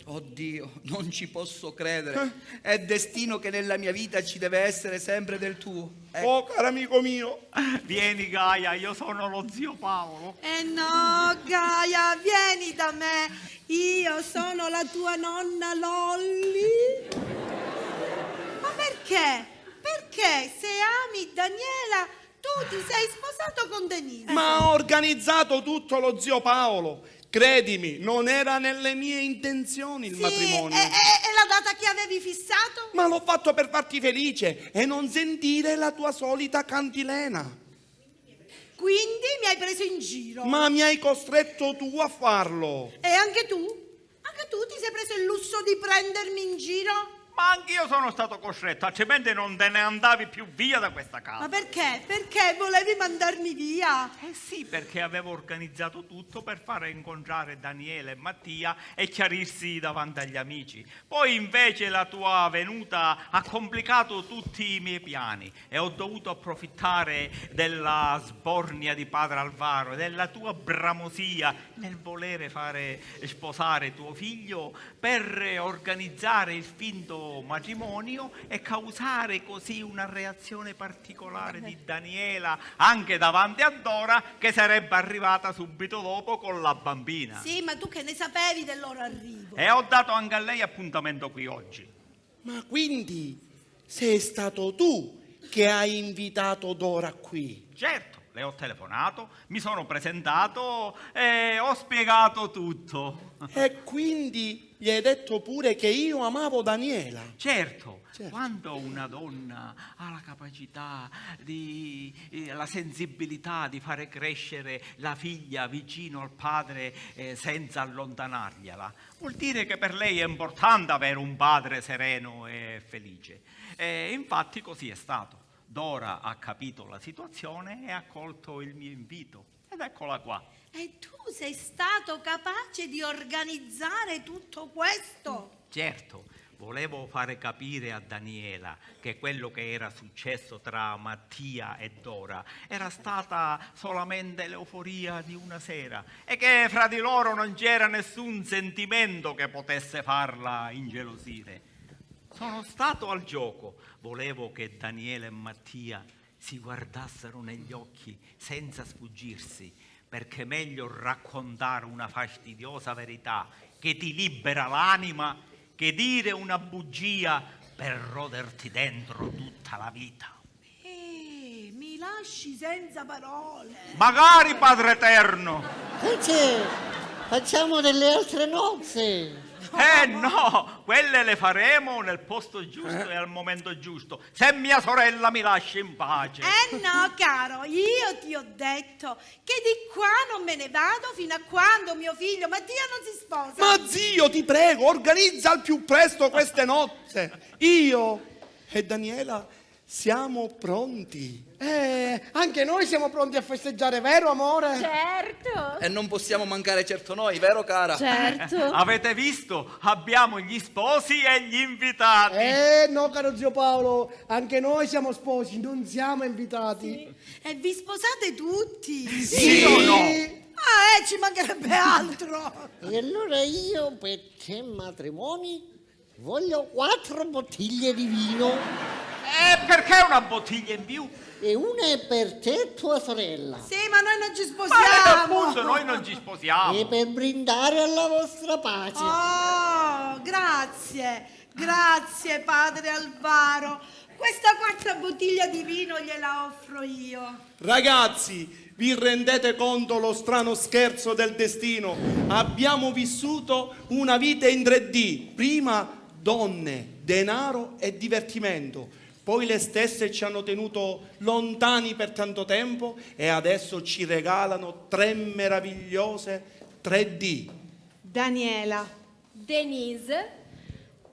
Oddio, non ci posso credere. È destino che nella mia vita ci deve essere sempre del tuo. Oh, caro amico mio. Vieni Gaia, io sono lo zio Paolo. No, Gaia, vieni da me. Io sono la tua nonna Lolli. Ma perché? Perché se ami Daniela, tu ti sei sposato con Denise. Ma ha organizzato tutto lo zio Paolo. Credimi, non era nelle mie intenzioni il matrimonio. E la data che avevi fissato? Ma l'ho fatto per farti felice e non sentire la tua solita cantilena. Quindi mi hai preso in giro. Ma mi hai costretto tu a farlo. E anche tu? Anche tu ti sei preso il lusso di prendermi in giro? Ma anch'io sono stato costretto, altrimenti non te ne andavi più via da questa casa. Ma perché? Perché volevi mandarmi via? Eh sì, perché avevo organizzato tutto per fare incontrare Daniele e Mattia e chiarirsi davanti agli amici. Poi invece la tua venuta ha complicato tutti i miei piani e ho dovuto approfittare della sbornia di padre Alvaro e della tua bramosia nel volere fare sposare tuo figlio per organizzare il finto matrimonio e causare così una reazione particolare di Daniela anche davanti a Dora, che sarebbe arrivata subito dopo con la bambina. Sì, ma tu che ne sapevi del loro arrivo? E ho dato anche a lei appuntamento qui oggi. Ma quindi sei stato tu che hai invitato Dora qui? Certo, le ho telefonato, mi sono presentato e ho spiegato tutto. E quindi gli hai detto pure che io amavo Daniela? Certo, quando una donna ha la capacità la sensibilità di fare crescere la figlia vicino al padre senza allontanargliela, vuol dire che per lei è importante avere un padre sereno e felice. E infatti così è stato. Dora ha capito la situazione e ha accolto il mio invito. Ed eccola qua. E tu sei stato capace di organizzare tutto questo? Certo, volevo fare capire a Daniela che quello che era successo tra Mattia e Dora era stata solamente l'euforia di una sera e che fra di loro non c'era nessun sentimento che potesse farla ingelosire. Sono stato al gioco, volevo che Daniela e Mattia si guardassero negli occhi senza sfuggirsi, perché è meglio raccontare una fastidiosa verità che ti libera l'anima che dire una bugia per roderti dentro tutta la vita. Mi lasci senza parole. Magari, Padre Eterno! Facciamo delle altre nozze. No, quelle le faremo nel posto giusto e al momento giusto, se mia sorella mi lascia in pace. No, caro, io ti ho detto che di qua non me ne vado fino a quando mio figlio Mattia non si sposa. Ma zio, ti prego, organizza al più presto queste nozze. Io e Daniela siamo pronti. Anche noi siamo pronti a festeggiare, vero amore? Certo. E non possiamo mancare certo noi, vero cara? Certo. Avete visto? Abbiamo gli sposi e gli invitati. No, caro zio Paolo, anche noi siamo sposi, non siamo invitati. E vi sposate tutti? Sì o no? Ci mancherebbe altro. E allora io per te matrimoni voglio 4 bottiglie di vino E perché una bottiglia in più? e una è per te e tua sorella. Sì, ma noi non ci Ma sposiamo. appunto noi non ci sposiamo. E per brindare alla vostra pace. Oh, grazie padre Alvaro. Questa 4ª bottiglia di vino gliela offro io. Ragazzi, vi rendete conto lo strano scherzo del destino? Abbiamo vissuto una vita in 3D. Prima donne, denaro e divertimento. Poi le stesse ci hanno tenuto lontani per tanto tempo e adesso ci regalano 3 meravigliose 3D. Daniela. Denise,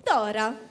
Dora.